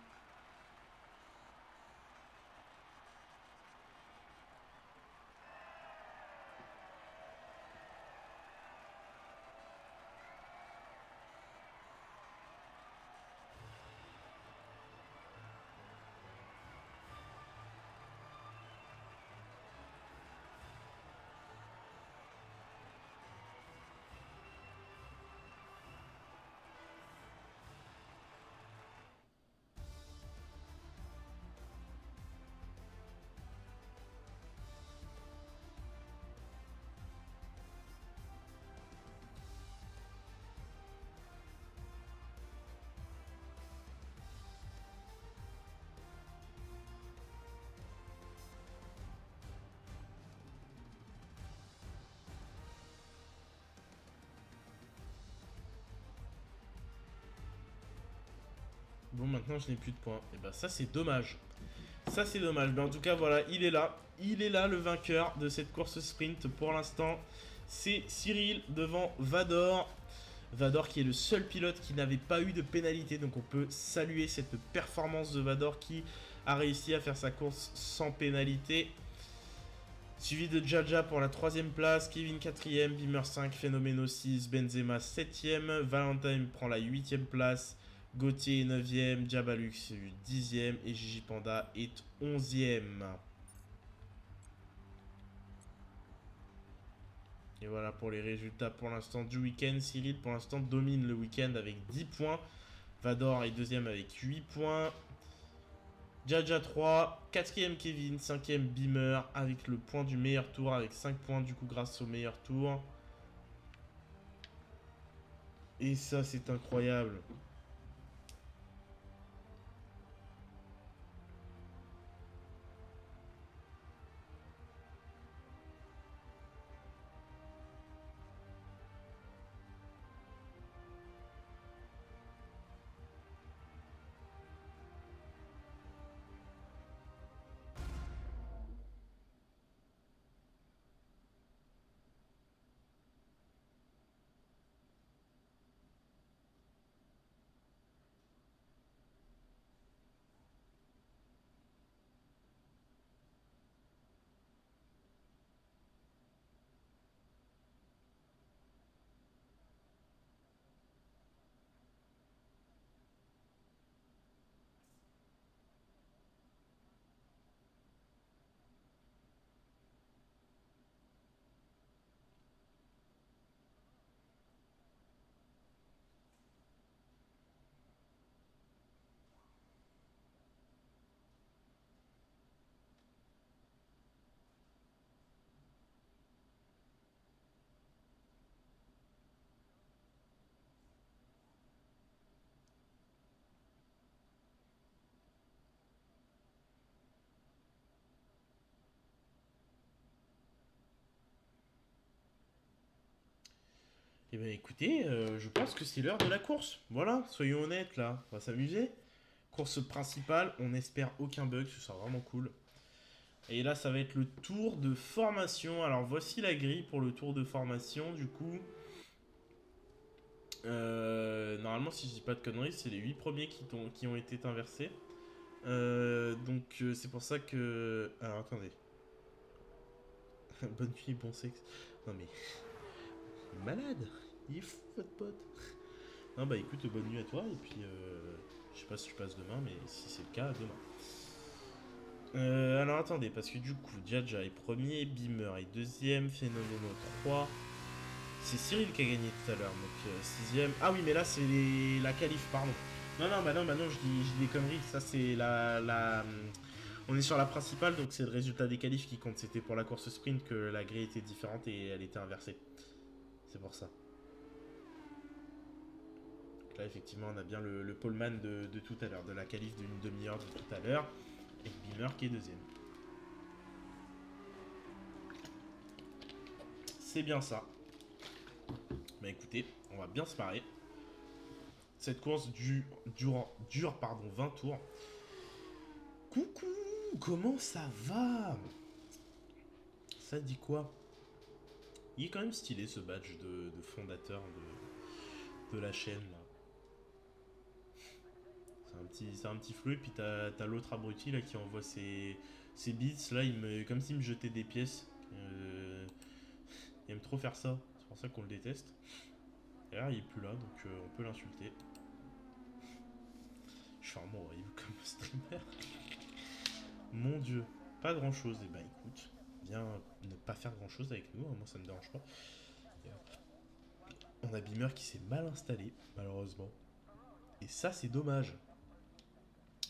Bon, maintenant, je n'ai plus de points. Et bah, ça, c'est dommage. Ça, c'est dommage. Mais en tout cas, voilà, il est là. Il est là, le vainqueur de cette course sprint. Pour l'instant, c'est Cyril devant Vador. Vador qui est le seul pilote qui n'avait pas eu de pénalité. Donc, on peut saluer cette performance de Vador qui a réussi à faire sa course sans pénalité. Suivi de Jaja pour la 3ème place, Kevin 4ème, Beamer 5, Phénoméno 6, Benzema 7ème, Valentin prend la 8ème place, Gauthier est 9ème, Jabalux 10ème et Gigi Panda est 11ème. Et voilà pour les résultats pour l'instant du week-end. Cyril pour l'instant domine le week-end avec 10 points. Vador est 2ème avec 8 points. Jaja 3, 4ème Kevin, 5ème Beamer avec le point du meilleur tour avec 5 points du coup grâce au meilleur tour. Et ça c'est incroyable. Eh bien écoutez, je pense que c'est l'heure de la course. Voilà, soyons honnêtes là, on va s'amuser. Course principale, on espère aucun bug, ce sera vraiment cool. Et là ça va être le tour de formation. Alors voici la grille pour le tour de formation du coup. Normalement si je dis pas de conneries, c'est les 8 premiers qui ont été inversés. Donc c'est pour ça que... Alors attendez. Bonne nuit, bon sexe. Non mais... Il est malade. Il est fou votre pote. Non bah écoute, bonne nuit à toi et puis je sais pas si tu passes demain mais si c'est le cas, demain. Alors attendez, parce que du coup Jaja est premier, Beamer est deuxième, Phénoméno 3. C'est Cyril qui a gagné tout à l'heure, donc sixième. Ah oui mais là c'est la qualif, pardon. Non bah non, je dis des conneries, ça c'est on est sur la principale donc c'est le résultat des qualifs qui compte. C'était pour la course sprint que la grille était différente et elle était inversée. C'est pour ça. Donc là, effectivement, on a bien le poleman de tout à l'heure, de la qualif d'une demi-heure de tout à l'heure, et Beamer qui est deuxième. C'est bien ça. Bah écoutez, on va bien se marrer. Cette course dure 20 tours. Coucou, comment ça va? Ça dit quoi? Il est quand même stylé ce badge de fondateur de la chaîne là. C'est un petit flou et puis t'as l'autre abruti là qui envoie ses beats là, comme s'il me jetait des pièces. Il aime trop faire ça, c'est pour ça qu'on le déteste. D'ailleurs il est plus là donc on peut l'insulter. Je suis vraiment horrible comme streamer. Mon dieu, pas grand chose. Et bah écoute, viens ne pas faire grand chose avec nous, moi ça me dérange pas. On a Beamer qui s'est mal installé, malheureusement. Et ça c'est dommage.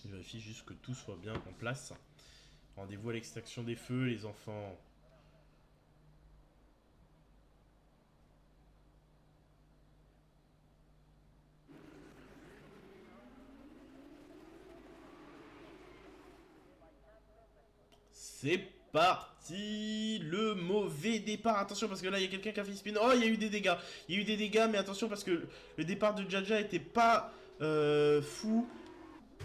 Je vérifie juste que tout soit bien en place. Rendez-vous à l'extraction des feux, les enfants. C'est parti. Le mauvais départ. Attention parce que là il y a quelqu'un qui a fait spin. Oh il y a eu des dégâts. Mais attention parce que le départ de Jaja était pas fou.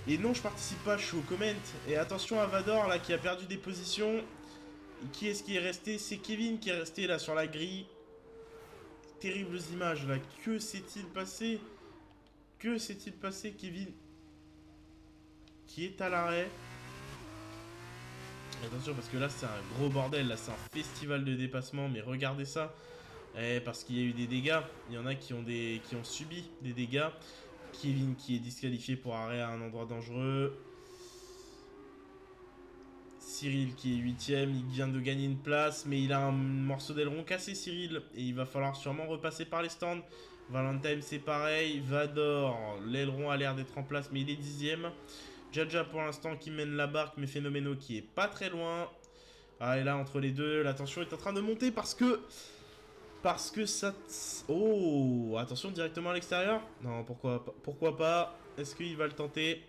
Et non, je participe pas, je suis au comment. Et attention à Vador là qui a perdu des positions. Et qui est-ce qui est resté? C'est Kevin qui est resté là sur la grille. Terribles images là. Que s'est-il passé? Que s'est-il passé, Kevin? Qui est à l'arrêt. Attention parce que là c'est un gros bordel. Là c'est un festival de dépassement. Mais regardez ça. Parce qu'il y a eu des dégâts. Il y en a qui ont subi des dégâts. Kevin qui est disqualifié pour arrêt à un endroit dangereux. Cyril qui est 8ème, il vient de gagner une place, mais il a un morceau d'aileron cassé, Cyril. Et il va falloir sûrement repasser par les stands. Valentine c'est pareil. Vador, l'aileron a l'air d'être en place, mais il est 10ème. Jaja pour l'instant qui mène la barque, mais Phénoméno qui est pas très loin. Ah, et là entre les deux, la tension est en train de monter parce que ça... Oh, attention directement à l'extérieur. Non, pourquoi pas. Est-ce qu'il va le tenter?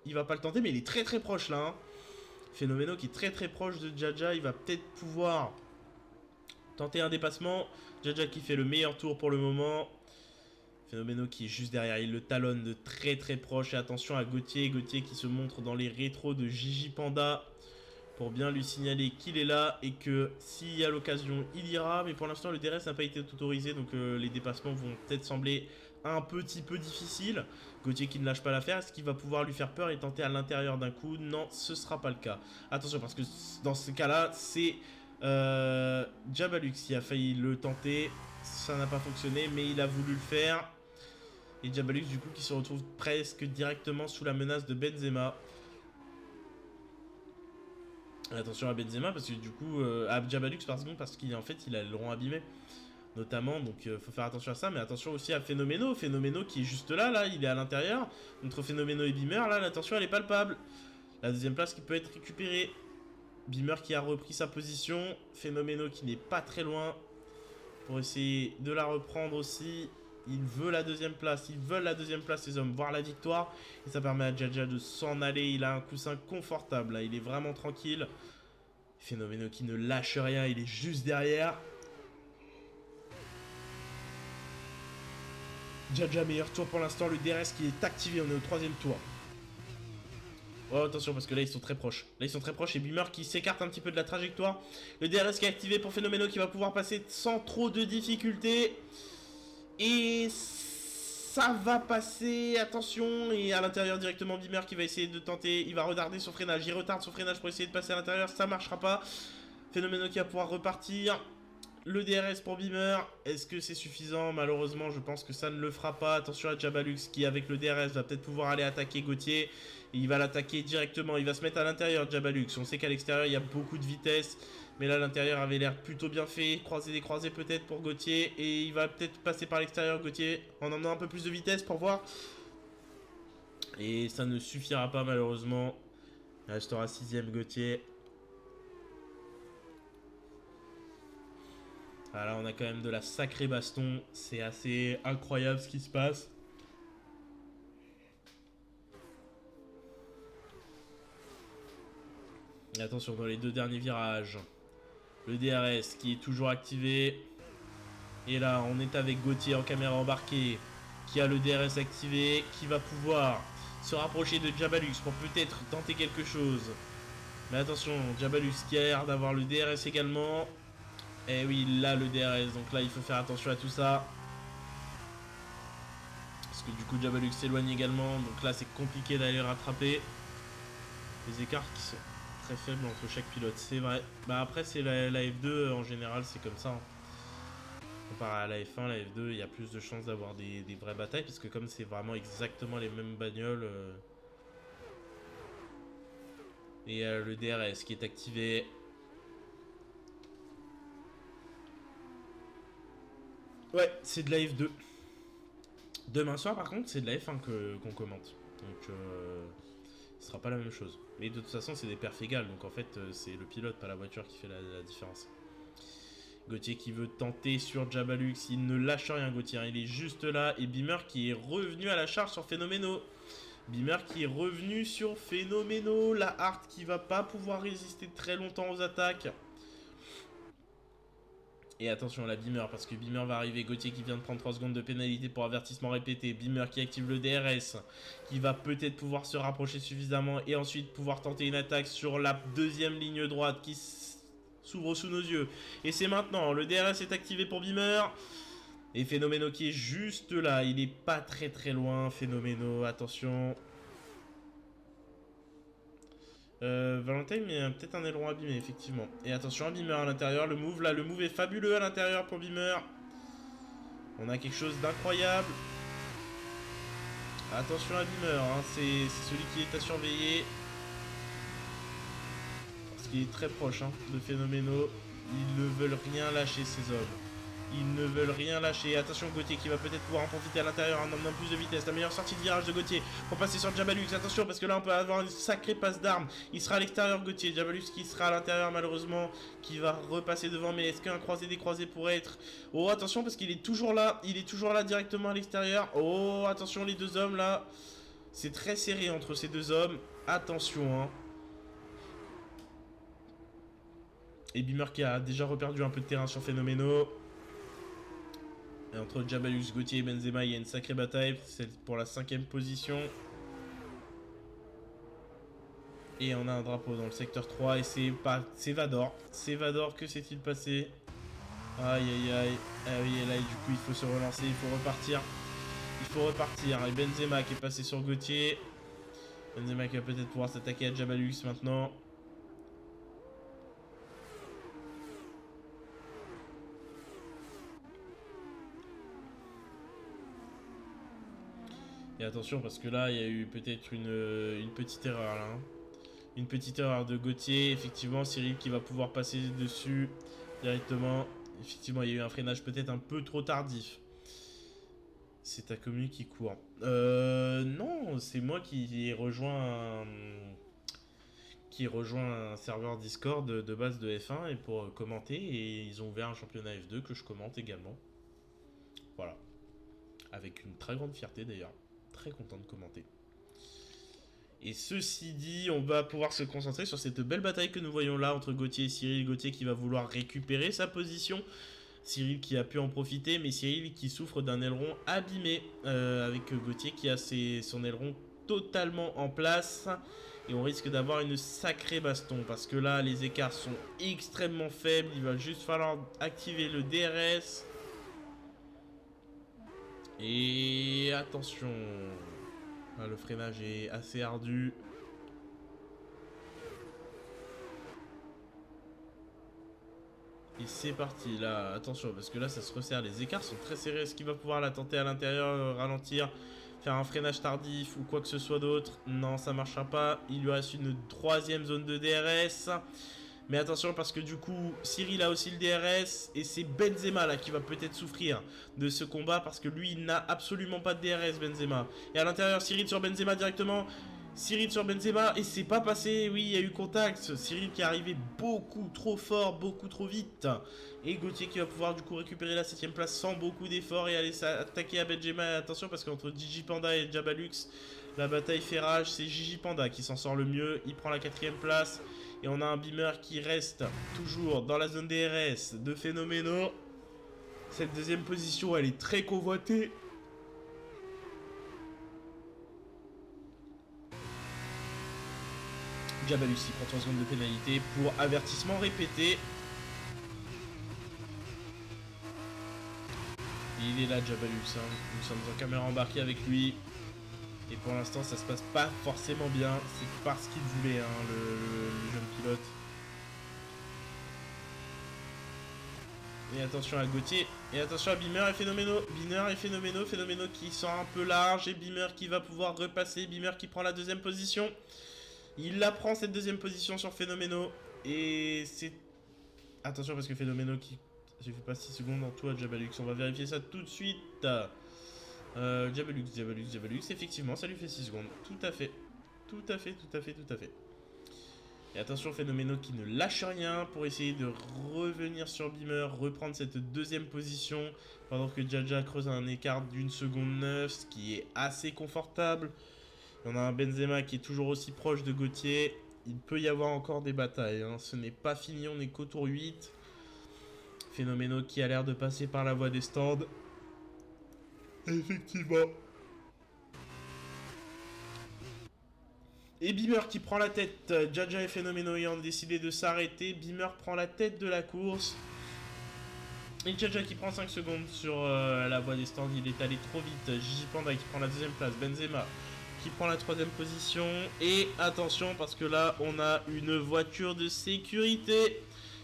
Il va pas le tenter, mais il est très très proche là. Hein. Phénoméno qui est très très proche de Jaja. Il va peut-être pouvoir tenter un dépassement. Jaja qui fait le meilleur tour pour le moment. Phénoméno qui est juste derrière. Il le talonne de très très proche. Et attention à Gauthier. Gauthier qui se montre dans les rétros de Gigi Panda. Pour bien lui signaler qu'il est là et que s'il y a l'occasion, il ira. Mais pour l'instant, le DRS n'a pas été autorisé. Donc les dépassements vont peut-être sembler un petit peu difficiles. Gauthier qui ne lâche pas l'affaire. Est-ce qu'il va pouvoir lui faire peur et tenter à l'intérieur d'un coup? Non, ce ne sera pas le cas. Attention parce que dans ce cas-là, c'est Jabalux qui a failli le tenter. Ça n'a pas fonctionné, mais il a voulu le faire. Et Jabalux du coup qui se retrouve presque directement sous la menace de Benzema. Attention à Benzema parce que du coup à Jabalux par contre parce qu'il en fait il a le rond abîmé notamment, donc faut faire attention à ça. Mais attention aussi à Phénoméno qui est juste là il est à l'intérieur. Entre Phénoméno et Beamer là l'attention elle est palpable. La deuxième place qui peut être récupérée. Beamer qui a repris sa position, Phénoméno qui n'est pas très loin pour essayer de la reprendre aussi. Il veut la deuxième place, ils veulent la deuxième place les hommes, voire la victoire. Et ça permet à Jaja de s'en aller, il a un coussin confortable là, il est vraiment tranquille. Phénoméno qui ne lâche rien, il est juste derrière. Jaja meilleur tour pour l'instant, le DRS qui est activé, on est au 3ème tour. Oh attention parce que là ils sont très proches. Là ils sont très proches et Beamer qui s'écarte un petit peu de la trajectoire. Le DRS qui est activé pour Phénoméno qui va pouvoir passer sans trop de difficultés. Et ça va passer, attention, et à l'intérieur directement Beamer qui va essayer de tenter, il va retarder son freinage, il retarde son freinage pour essayer de passer à l'intérieur, ça marchera pas. Phénoméno qui va pouvoir repartir, le DRS pour Beamer, est-ce que c'est suffisant? Malheureusement je pense que ça ne le fera pas. Attention à Jabalux qui avec le DRS va peut-être pouvoir aller attaquer Gauthier, et il va l'attaquer directement, il va se mettre à l'intérieur Jabalux, on sait qu'à l'extérieur il y a beaucoup de vitesse. Mais là, l'intérieur avait l'air plutôt bien fait. Croisé décroisé peut-être pour Gauthier. Et il va peut-être passer par l'extérieur, Gauthier, en emmenant un peu plus de vitesse pour voir. Et ça ne suffira pas, malheureusement. Il restera 6ème, Gauthier. Ah, là, on a quand même de la sacrée baston. C'est assez incroyable ce qui se passe. Et attention, dans les deux derniers virages. Le DRS qui est toujours activé. Et là, on est avec Gauthier en caméra embarquée. Qui a le DRS activé. Qui va pouvoir se rapprocher de Jabalux pour peut-être tenter quelque chose. Mais attention, Jabalux qui a l'air d'avoir le DRS également. Et oui, il a le DRS. Donc là, il faut faire attention à tout ça. Parce que du coup, Jabalux s'éloigne également. Donc là, c'est compliqué d'aller rattraper. Les écarts qui sont très faible entre chaque pilote, c'est vrai. Bah après c'est la F2 en général c'est comme ça. Hein. Comparé à la F1, la F2 il y a plus de chances d'avoir des vraies batailles parce que comme c'est vraiment exactement les mêmes bagnoles. Et le DRS qui est activé. Ouais, c'est de la F2. Demain soir par contre c'est de la F1 qu'on commente. Donc ce sera pas la même chose. Mais de toute façon, c'est des perfs égales. Donc en fait, c'est le pilote, pas la voiture qui fait la différence. Gauthier qui veut tenter sur Jabalux. Il ne lâche rien, Gauthier. Il est juste là. Et Beamer qui est revenu à la charge sur Phénoméno. Beamer qui est revenu sur Phénoméno. La Hart qui va pas pouvoir résister très longtemps aux attaques. Et attention à la Beamer, parce que Beamer va arriver. Gauthier qui vient de prendre 3 secondes de pénalité pour avertissement répété. Beamer qui active le DRS, qui va peut-être pouvoir se rapprocher suffisamment et ensuite pouvoir tenter une attaque sur la deuxième ligne droite qui s'ouvre sous nos yeux. Et c'est maintenant, le DRS est activé pour Beamer. Et Phénoméno qui est juste là, il est pas très loin, Phénoméno, attention. Valentine, mais peut-être un aileron abîmé, effectivement. Et attention, un Beamer à l'intérieur, le move est fabuleux à l'intérieur pour Beamer. On a quelque chose d'incroyable. Attention à Beamer, hein, c'est celui qui est à surveiller. Parce qu'il est très proche hein, de Phénoméno. Ils ne veulent rien lâcher, ces hommes. Ils ne veulent rien lâcher. Attention Gauthier qui va peut-être pouvoir en profiter à l'intérieur en amenant plus de vitesse. La meilleure sortie de virage de Gauthier pour passer sur Jabalux. Attention parce que là on peut avoir une sacrée passe d'armes. Il sera à l'extérieur Gauthier. Jabalux qui sera à l'intérieur malheureusement. Qui va repasser devant. Mais est-ce qu'un croisé décroisé pourrait être... Oh attention parce qu'il est toujours là. Il est toujours là directement à l'extérieur. Oh attention les deux hommes là. C'est très serré entre ces deux hommes. Attention hein. Et Beamer qui a déjà reperdu un peu de terrain sur Phénoméno. Et entre Jabalux, Gauthier et Benzema, il y a une sacrée bataille. C'est pour la 5ème position. Et on a un drapeau dans le secteur 3. Et c'est Vador. C'est Vador, que s'est-il passé? Aïe aïe aïe. Ah oui, et là, du coup, il faut se relancer. Il faut repartir. Il faut repartir. Et Benzema qui est passé sur Gauthier. Benzema qui va peut-être pouvoir s'attaquer à Jabalux maintenant. Et attention parce que là il y a eu peut-être une petite erreur là. Hein. Une petite erreur de Gauthier. Effectivement Cyril qui va pouvoir passer dessus directement. Effectivement il y a eu un freinage peut-être un peu trop tardif. C'est ta commune qui court. Non, c'est moi qui ai rejoint un serveur Discord de base de F1 et pour commenter. Et ils ont ouvert un championnat F2 que je commente également. Voilà. Avec une très grande fierté d'ailleurs. Très content de commenter. Et ceci dit, on va pouvoir se concentrer sur cette belle bataille que nous voyons là entre Gauthier et Cyril. Gauthier qui va vouloir récupérer sa position. Cyril qui a pu en profiter, mais Cyril qui souffre d'un aileron abîmé. Avec Gauthier qui a son aileron totalement en place. Et on risque d'avoir une sacrée baston. Parce que là, les écarts sont extrêmement faibles. Il va juste falloir activer le DRS. Et attention, ah, le freinage est assez ardu. Et c'est parti là, attention parce que là ça se resserre, les écarts sont très serrés. Est-ce qu'il va pouvoir la tenter à l'intérieur, ralentir, faire un freinage tardif ou quoi que ce soit d'autre? Non, ça marchera pas. Il lui reste une 3ème zone de DRS. Mais attention parce que du coup Cyril a aussi le DRS et c'est Benzema là qui va peut-être souffrir de ce combat parce que lui il n'a absolument pas de DRS Benzema. Et à l'intérieur Cyril sur Benzema directement. Cyril sur Benzema et c'est pas passé, oui il y a eu contact. Cyril qui est arrivé beaucoup trop fort, beaucoup trop vite. Et Gauthier qui va pouvoir du coup récupérer la 7ème place sans beaucoup d'efforts et aller s'attaquer à Benzema. Attention parce qu'entre Gigi Panda et Jabalux, la bataille fait rage. C'est Gigi Panda qui s'en sort le mieux, il prend la 4ème place. Et on a un Beamer qui reste toujours dans la zone DRS de Phénoméno. Cette 2ème position, elle est très convoitée. Jabalux, il prend 3 secondes de pénalité pour avertissement répété. Il est là, Jabalux. Hein. Nous sommes en caméra embarquée avec lui. Et pour l'instant, ça se passe pas forcément bien. C'est parce qu'il voulait, hein, le jeune pilote. Et attention à Gauthier. Et attention à Beamer et Phénoméno. Beamer et Phénoméno. Phénoméno qui sort un peu large. Et Beamer qui va pouvoir repasser. Beamer qui prend la 2ème position. Il la prend cette 2ème position sur Phénoméno. Et c'est... Attention parce que Phénoméno qui... J'ai fait pas 6 secondes en tout à Jabalux. On va vérifier ça tout de suite. Jabalux, effectivement, ça lui fait 6 secondes. Tout à fait. Et attention, Phénoméno qui ne lâche rien pour essayer de revenir sur Beamer, reprendre cette 2ème position, pendant que Jaja creuse un écart d'1 seconde 9, ce qui est assez confortable. Et on a un Benzema qui est toujours aussi proche de Gauthier. Il peut y avoir encore des batailles, hein. Ce n'est pas fini, on n'est qu'au tour 8. Phénoménaux qui a l'air de passer par la voie des stands. Effectivement. Et Beamer qui prend la tête. Jaja et Phénoménaux ayant décidé de s'arrêter. Beamer prend la tête de la course. Et Jaja qui prend 5 secondes sur la voie des stands. Il est allé trop vite. Gigi Panda qui prend la deuxième place. Benzema qui prend la troisième position. Et attention parce que là on a une voiture de sécurité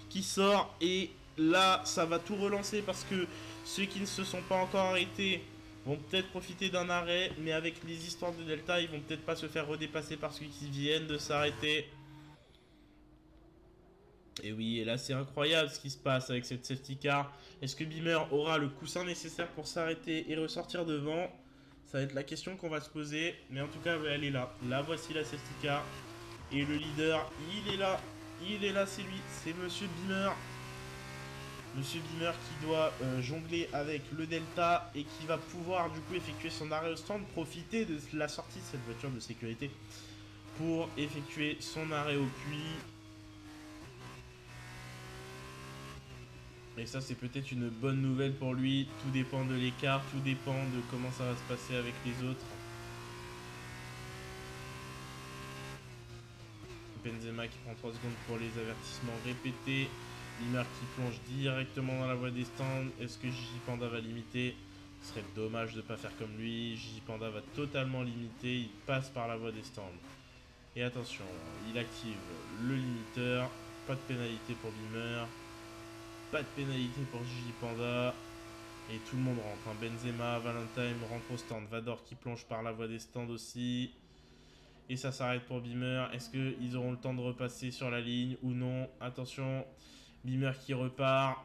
qui sort. Et là ça va tout relancer parce que ceux qui ne se sont pas encore arrêtés vont peut-être profiter d'un arrêt, mais avec les histoires de Delta, ils vont peut-être pas se faire redépasser par ceux qui viennent de s'arrêter. Et oui, et là c'est incroyable ce qui se passe avec cette safety car. Est-ce que Beamer aura le coussin nécessaire pour s'arrêter et ressortir devant? Ça va être la question qu'on va se poser, mais en tout cas elle est là. Là voici la safety car. Et le leader, il est là. Il est là, c'est lui, c'est Monsieur Beamer. Monsieur Beamer qui doit jongler avec le Delta et qui va pouvoir du coup effectuer son arrêt au stand, profiter de la sortie de cette voiture de sécurité pour effectuer son arrêt au puits. Et ça c'est peut-être une bonne nouvelle pour lui, tout dépend de l'écart, tout dépend de comment ça va se passer avec les autres. Benzema qui prend 3 secondes pour les avertissements répétés. Beamer qui plonge directement dans la voie des stands. Est-ce que Gigi Panda va limiter? Ce serait dommage de ne pas faire comme lui. Gigi Panda va totalement limiter. Il passe par la voie des stands. Et attention, il active le limiteur. Pas de pénalité pour Beamer. Pas de pénalité pour Gigi Panda. Et tout le monde rentre. Benzema, Valentine rentre au stand. Vador qui plonge par la voie des stands aussi. Et ça s'arrête pour Beamer. Est-ce qu'ils auront le temps de repasser sur la ligne ou non? Attention. Beamer qui repart.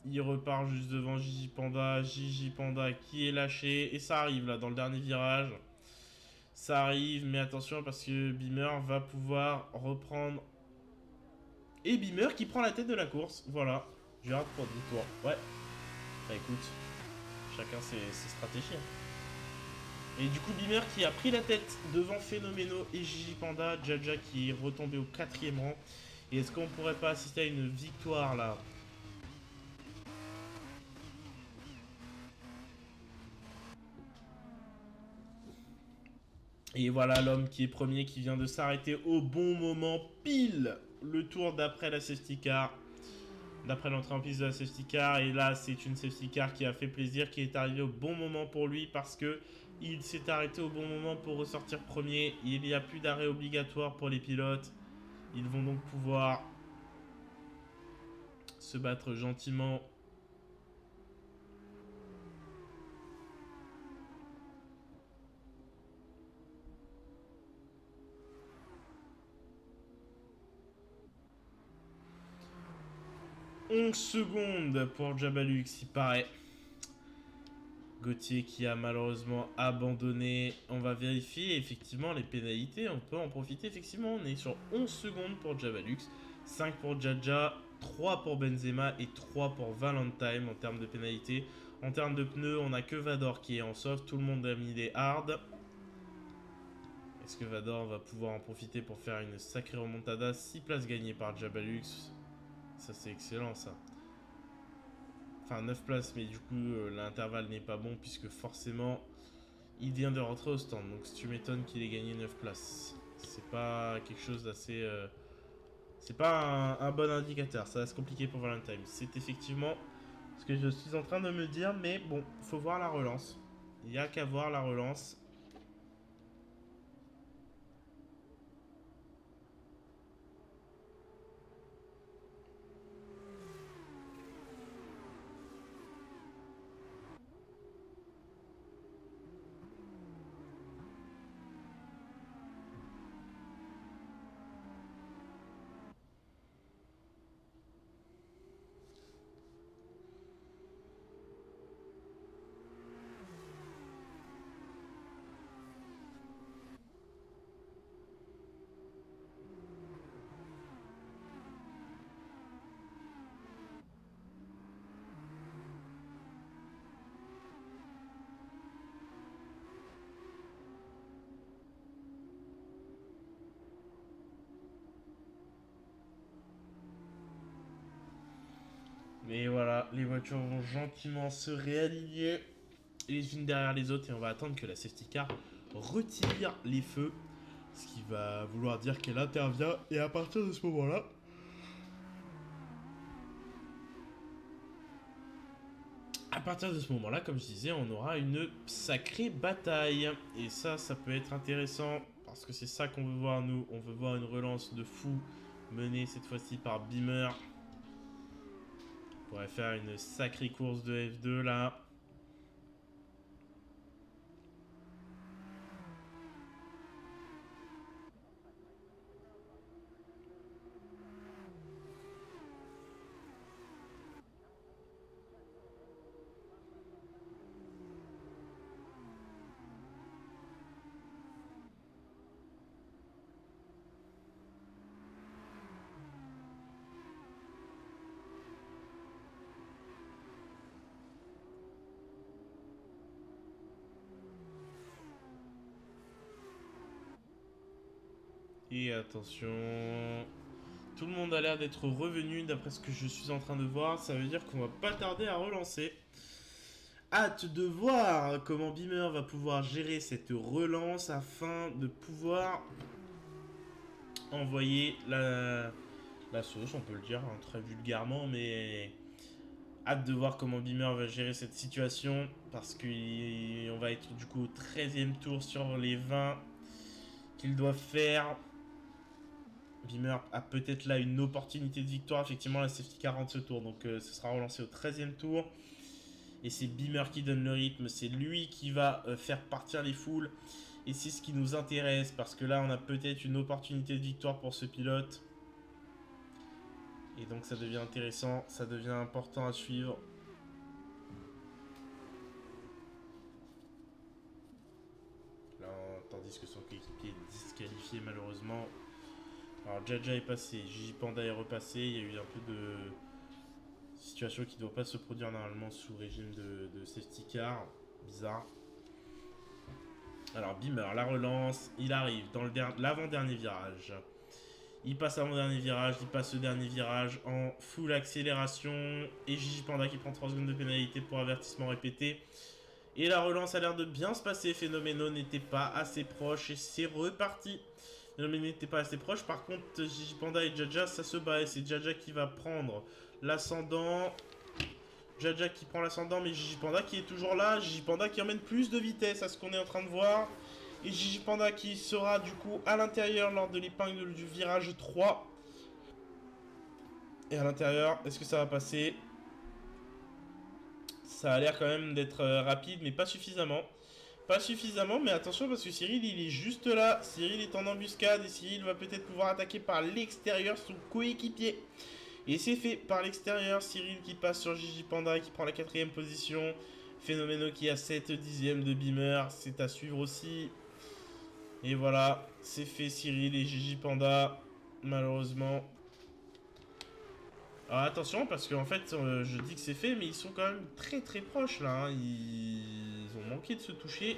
Il repart juste devant Gigi Panda. Gigi Panda qui est lâché. Et ça arrive là dans le dernier virage. Ça arrive, mais attention parce que Beamer va pouvoir reprendre. Et Beamer qui prend la tête de la course. Voilà. J'ai hâte pour 10 tours. Ouais. Bah écoute. Chacun ses stratégies. Et du coup, Beamer qui a pris la tête devant Phénoménaux et Gigi Panda. Jaja qui est retombé au 4ème rang. Et est-ce qu'on pourrait pas assister à une victoire là? Et voilà l'homme qui est premier, qui vient de s'arrêter au bon moment, pile le tour d'après la safety car. D'après l'entrée en piste de la safety car. Et là, c'est une safety car qui a fait plaisir, qui est arrivée au bon moment pour lui parce que il s'est arrêté au bon moment pour ressortir premier. Il n'y a plus d'arrêt obligatoire pour les pilotes. Ils vont donc pouvoir se battre gentiment. « 11 secondes pour Jabalux, il paraît. » Gauthier qui a malheureusement abandonné. On va vérifier effectivement les pénalités. On peut en profiter effectivement. On est sur 11 secondes pour Jabalux. 5 pour Jaja. 3 pour Benzema et 3 pour Valentine en termes de pénalités. En termes de pneus, on n'a que Vador qui est en soft. Tout le monde a mis des hard. Est-ce que Vador va pouvoir en profiter pour faire une sacrée remontada? 6 places gagnées par Jabalux. Ça c'est excellent ça. Enfin 9 places, mais du coup l'intervalle n'est pas bon puisque forcément il vient de rentrer au stand. Donc si tu m'étonnes qu'il ait gagné 9 places. C'est pas quelque chose d'assez... c'est pas un bon indicateur. Ça va se compliquer pour Valentine. C'est effectivement ce que je suis en train de me dire. Mais bon, faut voir la relance. Il n'y a qu'à voir la relance. Mais voilà, les voitures vont gentiment se réaligner les unes derrière les autres et on va attendre que la safety car retire les feux. Ce qui va vouloir dire qu'elle intervient et à partir de ce moment-là, comme je disais, on aura une sacrée bataille. Et ça peut être intéressant parce que c'est ça qu'on veut voir nous. On veut voir une relance de fou menée cette fois-ci par Beamer. On pourrait faire une sacrée course de F2 là. Et attention, tout le monde a l'air d'être revenu d'après ce que je suis en train de voir. Ça veut dire qu'on va pas tarder à relancer. Hâte de voir comment Beamer va pouvoir gérer cette relance afin de pouvoir envoyer la sauce, on peut le dire très vulgairement, mais hâte de voir comment Beamer va gérer cette situation parce qu'on va être du coup au 13e tour sur les 20 qu'ils doivent faire. Beamer a peut-être là une opportunité de victoire. Effectivement, la safety car rentre ce tour, donc ce sera relancé au 13e tour. Et c'est Beamer qui donne le rythme, c'est lui qui va faire partir les foules. Et c'est ce qui nous intéresse parce que là, on a peut-être une opportunité de victoire pour ce pilote. Et donc ça devient intéressant, ça devient important à suivre. Là, tandis que son coéquipier est disqualifié malheureusement. Alors Jaja est passé, Gigi Panda est repassé, il y a eu un peu de situation qui ne doit pas se produire normalement sous régime de safety car. Bizarre. Alors Beamer, la relance, il arrive dans l'avant-dernier virage. Il passe avant-dernier virage, il passe le dernier virage en full accélération. Et Gigi Panda qui prend 3 secondes de pénalité pour avertissement répété. Et la relance a l'air de bien se passer. Phénoméno n'était pas assez proche et c'est reparti. Phénoméno n'était pas assez proche. Par contre, Gigi Panda et Jaja, ça se bat. Et c'est Jaja qui va prendre l'ascendant. Jaja qui prend l'ascendant, mais Gigi Panda qui est toujours là. Gigi Panda qui emmène plus de vitesse à ce qu'on est en train de voir. Et Gigi Panda qui sera du coup à l'intérieur lors de l'épingle du virage 3. Et à l'intérieur, est-ce que ça va passer? Ça a l'air quand même d'être rapide, mais pas suffisamment. Pas suffisamment, mais attention parce que Cyril il est juste là. Cyril est en embuscade et Cyril va peut-être pouvoir attaquer par l'extérieur son coéquipier. Et c'est fait par l'extérieur. Cyril qui passe sur Gigi Panda qui prend la 4ème position. Phénoméno qui a 7 dixièmes de Beamer. C'est à suivre aussi. Et voilà, c'est fait Cyril et Gigi Panda, malheureusement. Alors attention, parce qu'en fait, je dis que c'est fait, mais ils sont quand même très très proches là. Hein. Ils ont manqué de se toucher.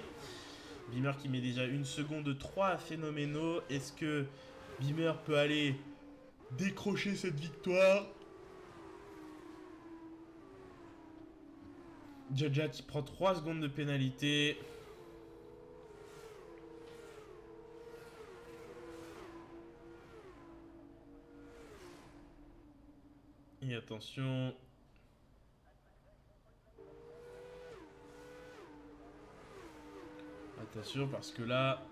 Beamer qui met déjà 1 seconde 3 à Phénoméno. Est-ce que Beamer peut aller décrocher cette victoire? Jaja qui prend 3 secondes de pénalité. Et attention. Attention parce que là,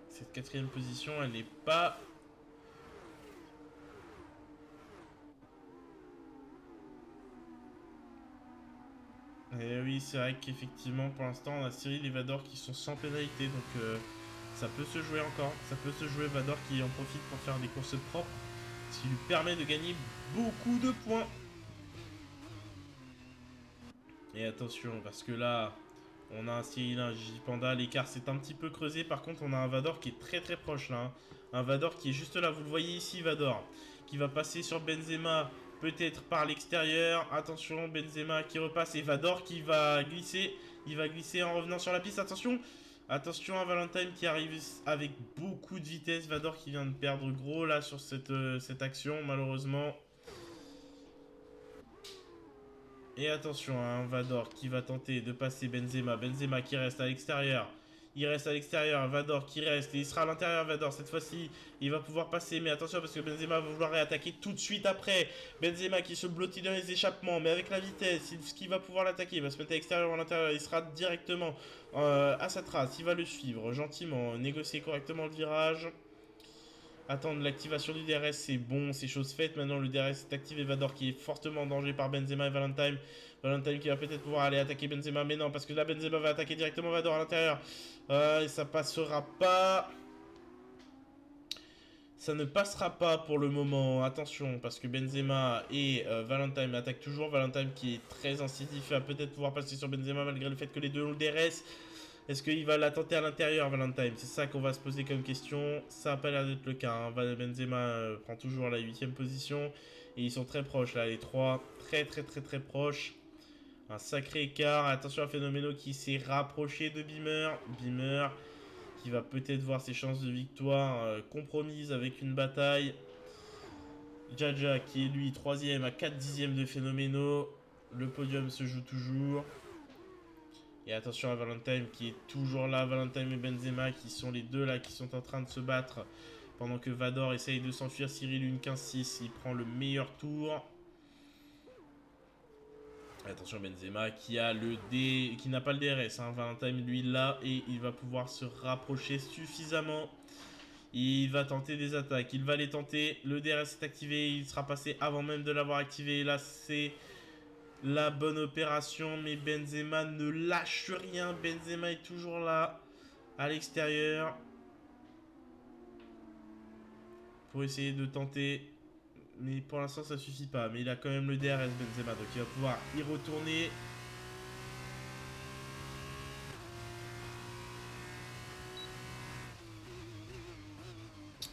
cette 4ème position, elle n'est pas... Et oui, c'est vrai qu'effectivement, pour l'instant, on a Cyril et Vador qui sont sans pénalité. Donc ça peut se jouer encore. Ça peut se jouer. Vador qui en profite pour faire des courses propres. Ce qui lui permet de gagner beaucoup de points. Et attention, parce que là, on a un Cyril, un Gigi Panda. L'écart s'est un petit peu creusé. Par contre, on a un Vador qui est très très proche là. Hein. Un Vador qui est juste là. Vous le voyez ici, Vador. Qui va passer sur Benzema. Peut-être par l'extérieur. Attention, Benzema qui repasse. Et Vador qui va glisser. Il va glisser en revenant sur la piste. Attention. Attention à Valentine qui arrive avec beaucoup de vitesse. Vador qui vient de perdre gros là sur cette action, malheureusement. Et attention, hein, Vador qui va tenter de passer Benzema. Benzema qui reste à l'extérieur. Il reste à l'extérieur, Vador qui reste. Et il sera à l'intérieur, Vador. Cette fois-ci, il va pouvoir passer. Mais attention parce que Benzema va vouloir réattaquer tout de suite après. Benzema qui se blottit dans les échappements. Mais avec la vitesse, il va pouvoir l'attaquer. Il va se mettre à l'extérieur ou à l'intérieur. Il sera directement à sa trace. Il va le suivre gentiment. Négocier correctement le virage. Attendre l'activation du DRS, c'est bon, c'est chose faite. Maintenant, le DRS est activé. Vador qui est fortement en danger par Benzema et Valentine. Valentine qui va peut-être pouvoir aller attaquer Benzema, mais non, parce que là, Benzema va attaquer directement Vador à l'intérieur. Et ça passera pas. Ça ne passera pas pour le moment. Attention, parce que Benzema et Valentine attaquent toujours. Valentine qui est très incisif va peut-être pouvoir passer sur Benzema malgré le fait que les deux ont le DRS. Est-ce qu'il va la tenter à l'intérieur, Valentine? C'est ça qu'on va se poser comme question. Ça n'a pas l'air d'être le cas. Hein. Benzema prend toujours la 8ème position. Et ils sont très proches là, les trois. Très proches. Un sacré écart. Attention à Phénoméno qui s'est rapproché de Beamer. Beamer qui va peut-être voir ses chances de victoire compromises avec une bataille. Jaja qui est lui 3ème à 4 dixièmes de Phénoméno. Le podium se joue toujours. Et attention à Valentine qui est toujours là. Valentine et Benzema qui sont les deux là qui sont en train de se battre. Pendant que Vador essaye de s'enfuir. Cyril une 15-6. Il prend le meilleur tour. Attention Benzema qui a qui n'a pas le DRS. Hein. Valentine lui là. Et il va pouvoir se rapprocher suffisamment. Il va tenter des attaques. Il va les tenter. Le DRS est activé. Il sera passé avant même de l'avoir activé. Là c'est la bonne opération, mais Benzema ne lâche rien. Benzema est toujours là, à l'extérieur. Pour essayer de tenter. Mais pour l'instant, ça suffit pas. Mais il a quand même le DRS, Benzema. Donc il va pouvoir y retourner.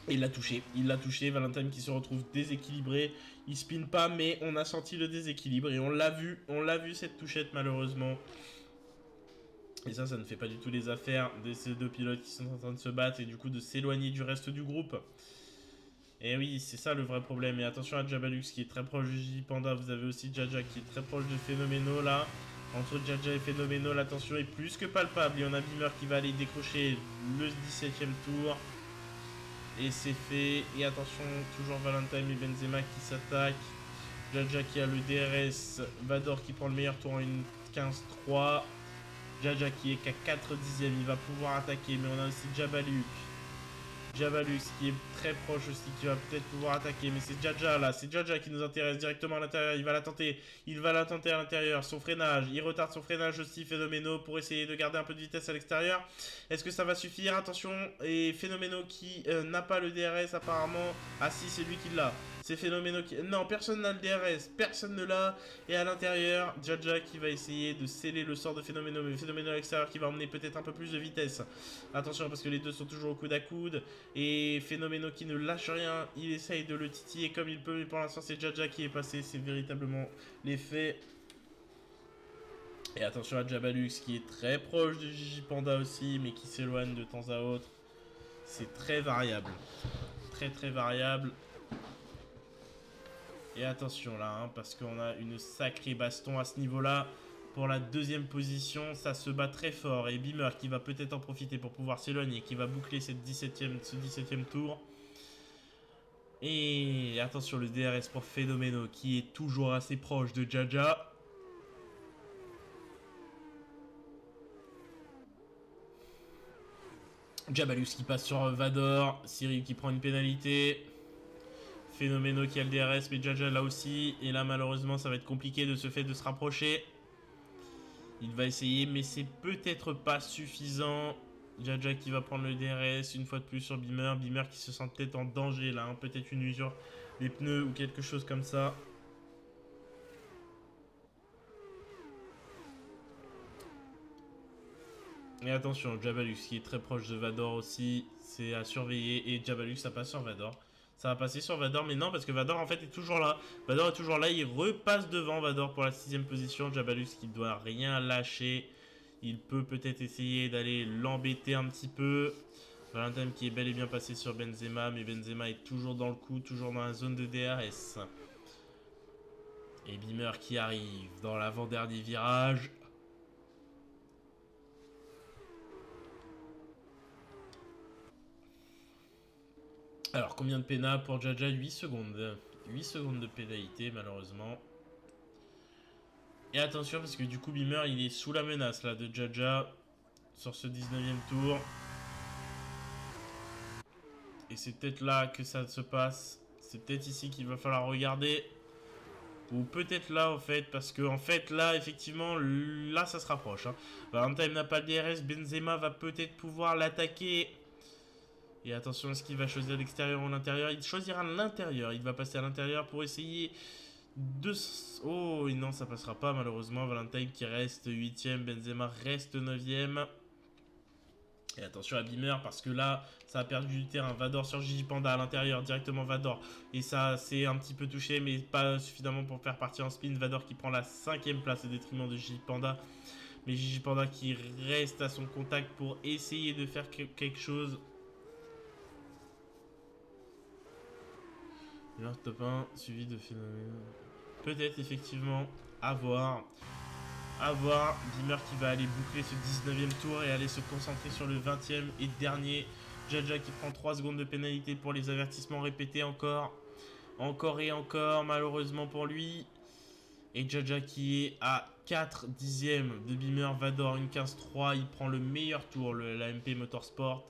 Il l'a touché, Valentine qui se retrouve déséquilibré. Il spin pas, mais on a senti le déséquilibre et on l'a vu cette touchette malheureusement. Et ça ne fait pas du tout les affaires de ces deux pilotes qui sont en train de se battre et du coup de s'éloigner du reste du groupe. Et oui, c'est ça le vrai problème. Et attention à Jabalux qui est très proche de J Panda. Vous avez aussi Jaja qui est très proche de Phénoméno là. Entre Jaja et Phénoméno, la tension est plus que palpable. Et on a Beamer qui va aller décrocher le 17ème tour. Et c'est fait. Et attention, toujours Valentine et Benzema qui s'attaquent. Jaja qui a le DRS. Vador qui prend le meilleur tour en une 15-3. Jaja qui est qu'à 4 dixièmes. Il va pouvoir attaquer. Mais on a aussi Jabaluk. Jabalux qui est très proche aussi, qui va peut-être pouvoir attaquer. Mais c'est Jaja là, c'est Jaja qui nous intéresse directement à l'intérieur. Il va la tenter à l'intérieur. Son freinage, il retarde son freinage aussi, Phénoméno, pour essayer de garder un peu de vitesse à l'extérieur. Est-ce que ça va suffire? Attention, et Phénoméno qui n'a pas le DRS apparemment. Ah si, c'est lui qui l'a. C'est Phénoméno qui... Non, personne n'a le DRS, personne ne l'a. Et à l'intérieur, Jaja qui va essayer de sceller le sort de Phénoméno. Mais Phénoméno à l'extérieur qui va emmener peut-être un peu plus de vitesse. Attention parce que les deux sont toujours au coude à coude. Et Phénoméno qui ne lâche rien. Il essaye de le titiller comme il peut. Mais pour l'instant, c'est Jaja qui est passé. C'est véritablement l'effet. Et attention à Jabalux qui est très proche de Gigi Panda aussi. Mais qui s'éloigne de temps à autre. C'est très variable. Très variable. Et attention là, hein, parce qu'on a une sacrée baston à ce niveau-là. Pour la deuxième position, ça se bat très fort. Et Beamer qui va peut-être en profiter pour pouvoir s'éloigner, qui va boucler ce 17ème tour. Et attention, le DRS pour Phénoméno qui est toujours assez proche de Jaja. Jabalux qui passe sur Vador. Cyril qui prend une pénalité. Phénoméno qui a le DRS, mais Jaja là aussi. Et là, malheureusement, ça va être compliqué de ce fait de se rapprocher. Il va essayer, mais c'est peut-être pas suffisant. Jaja qui va prendre le DRS une fois de plus sur Beamer. Beamer qui se sent peut-être en danger là. Hein. Peut-être une usure des pneus ou quelque chose comme ça. Et attention, Jabalux qui est très proche de Vador aussi. C'est à surveiller. Et Jabalux, ça passe sur Vador. Ça va passer sur Vador, mais non, parce que Vador en fait est toujours là. Vador est toujours là, il repasse devant Vador pour la 6ème position. Jabalux qui ne doit rien lâcher. Il peut peut-être essayer d'aller l'embêter un petit peu. Valentine qui est bel et bien passé sur Benzema, mais Benzema est toujours dans le coup, toujours dans la zone de DRS. Et Beamer qui arrive dans l'avant-dernier virage. Alors, combien de pénal pour Jaja? 8 secondes. 8 secondes de pénalité, malheureusement. Et attention, parce que du coup, Beamer, il est sous la menace, là, de Jaja. Sur ce 19e tour. Et c'est peut-être là que ça se passe. C'est peut-être ici qu'il va falloir regarder. Ou peut-être là, en fait. Parce que, en fait, là, effectivement, là, ça se rapproche. Hein. Valentine n'a pas le DRS. Benzema va peut-être pouvoir l'attaquer. Et attention, est-ce qu'il va choisir l'extérieur ou l'intérieur? Il choisira l'intérieur. Il va passer à l'intérieur pour essayer de... Oh, non, ça passera pas, malheureusement. Valentine qui reste 8ème. Benzema reste 9ème. Et attention à Beamer parce que là, ça a perdu du terrain. Vador sur Gigi Panda à l'intérieur, directement Vador. Et ça, c'est un petit peu touché, mais pas suffisamment pour faire partir en spin. Vador qui prend la 5ème place au détriment de Gigi Panda. Mais Gigi Panda qui reste à son contact pour essayer de faire quelque chose. Beamer top 1, suivi de phénomène. Peut-être effectivement, à voir. A voir, Beamer qui va aller boucler ce 19e tour et aller se concentrer sur le 20e et dernier. Jaja qui prend 3 secondes de pénalité pour les avertissements répétés encore. Encore et encore, malheureusement pour lui. Et Jaja qui est à 4 dixièmes de Beamer. Vador une 15-3, il prend le meilleur tour, la MP Motorsport.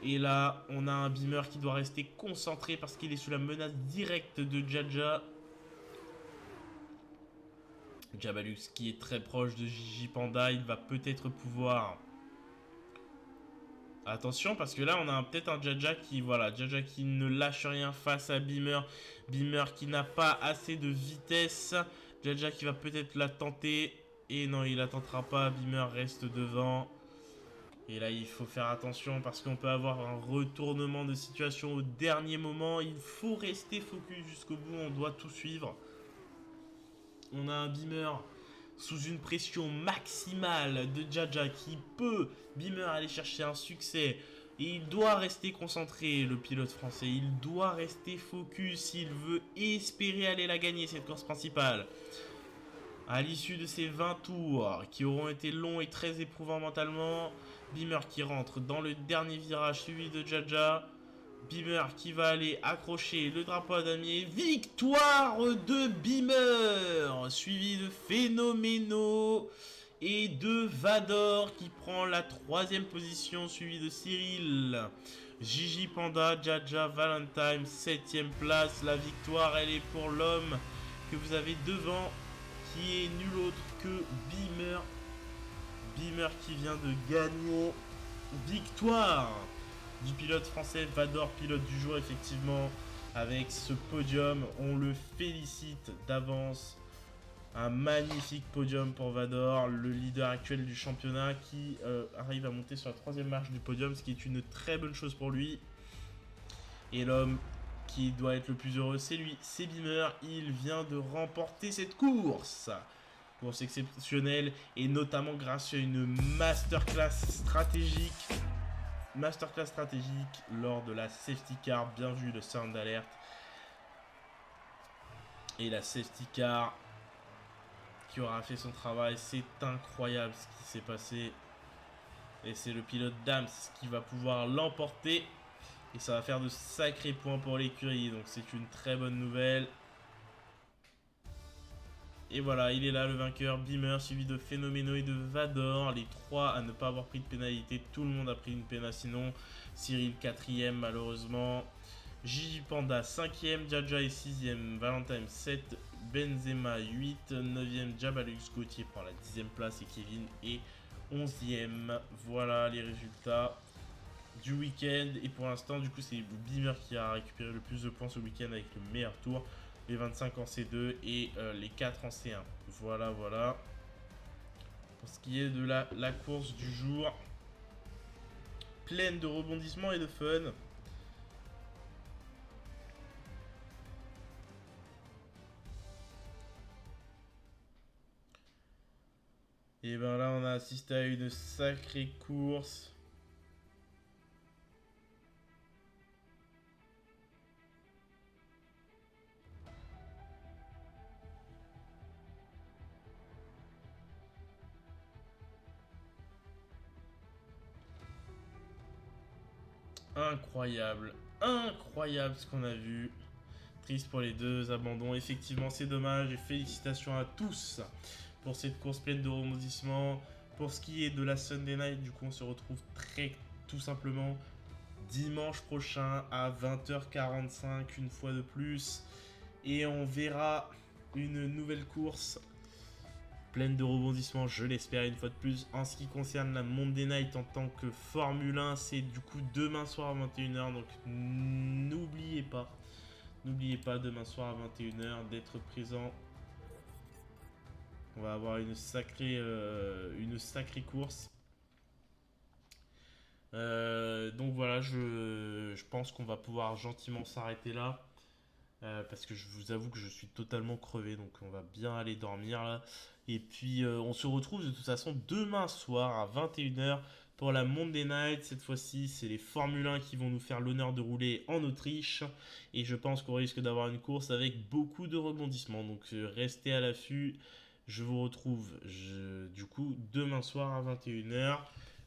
Et là, on a un Beamer qui doit rester concentré parce qu'il est sous la menace directe de Jaja. Jabalux qui est très proche de Gigi Panda, il va peut-être pouvoir... Attention parce que là on a peut-être un Jaja qui, voilà, Jaja qui ne lâche rien face à Beamer. Beamer qui n'a pas assez de vitesse. Jaja qui va peut-être la tenter. Et non, il la tentera pas, Beamer reste devant. Et là il faut faire attention parce qu'on peut avoir un retournement de situation au dernier moment. Il faut rester focus jusqu'au bout, on doit tout suivre. On a un Beamer sous une pression maximale de Jaja qui peut, Beamer, aller chercher un succès. Et il doit rester concentré, le pilote français. Il doit rester focus s'il veut espérer aller la gagner, cette course principale. À l'issue de ces 20 tours, qui auront été longs et très éprouvants mentalement, Beamer qui rentre dans le dernier virage suivi de Jaja. Beamer qui va aller accrocher le drapeau à damier. Victoire de Beamer, suivi de Phénoméno et de Vador qui prend la 3ème position, suivi de Cyril. Gigi Panda, Jaja, Valentine, 7ème place. La victoire, elle est pour l'homme que vous avez devant, qui est nul autre que Beamer. Beamer qui vient de gagner. Victoire du pilote français Vador, pilote du jour effectivement, avec ce podium. On le félicite d'avance. Un magnifique podium pour Vador, le leader actuel du championnat qui arrive à monter sur la 3ème marche du podium, ce qui est une très bonne chose pour lui. Et l'homme qui doit être le plus heureux, c'est lui, c'est Beamer. Il vient de remporter cette course. Course exceptionnelle et notamment grâce à une masterclass stratégique. Lors de la safety car. Bien vu le sound alert. Et la safety car qui aura fait son travail. C'est incroyable ce qui s'est passé. Et c'est le pilote Dams qui va pouvoir l'emporter. Et ça va faire de sacrés points pour l'écurie. Donc c'est une très bonne nouvelle. Et voilà, il est là le vainqueur, Beamer, suivi de Phénoméno et de Vador. Les 3 à ne pas avoir pris de pénalité. Tout le monde a pris une pénalité sinon. Cyril 4ème malheureusement. Gigi Panda 5ème, Jaja est 6ème, Valentine 7, Benzema 8, 9ème, Jabalux Gauthier prend la 10ème place et Kevin est 11ème. Voilà les résultats du week-end. Et pour l'instant, du coup, c'est Beamer qui a récupéré le plus de points ce week-end avec le meilleur tour. Les 25 en C2 et les 4 en C1. Voilà, voilà. Pour ce qui est de la course du jour, pleine de rebondissements et de fun. Et ben là, on a assisté à une sacrée course. Incroyable. Incroyable ce qu'on a vu. Triste pour les deux abandons. Effectivement, c'est dommage. Et félicitations à tous pour cette course pleine de rebondissements. Pour ce qui est de la Sunday Night, du coup, on se retrouve tout simplement dimanche prochain à 20h45, une fois de plus. Et on verra une nouvelle course pleine de rebondissements, je l'espère une fois de plus. En ce qui concerne la Monday Night en tant que Formule 1, c'est du coup demain soir à 21h. Donc n'oubliez pas demain soir à 21h d'être présent. On va avoir une sacrée course. Donc voilà, je pense qu'on va pouvoir gentiment s'arrêter là. Parce que je vous avoue que je suis totalement crevé, donc on va bien aller dormir là. Et puis on se retrouve de toute façon demain soir à 21h pour la Monday Night. Cette fois-ci, c'est les Formule 1 qui vont nous faire l'honneur de rouler en Autriche. Et je pense qu'on risque d'avoir une course avec beaucoup de rebondissements. Donc restez à l'affût. Je vous retrouve du coup demain soir à 21h.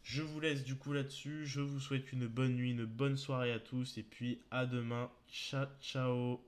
Je vous laisse du coup là-dessus. Je vous souhaite une bonne nuit, une bonne soirée à tous. Et puis à demain. Ciao, ciao.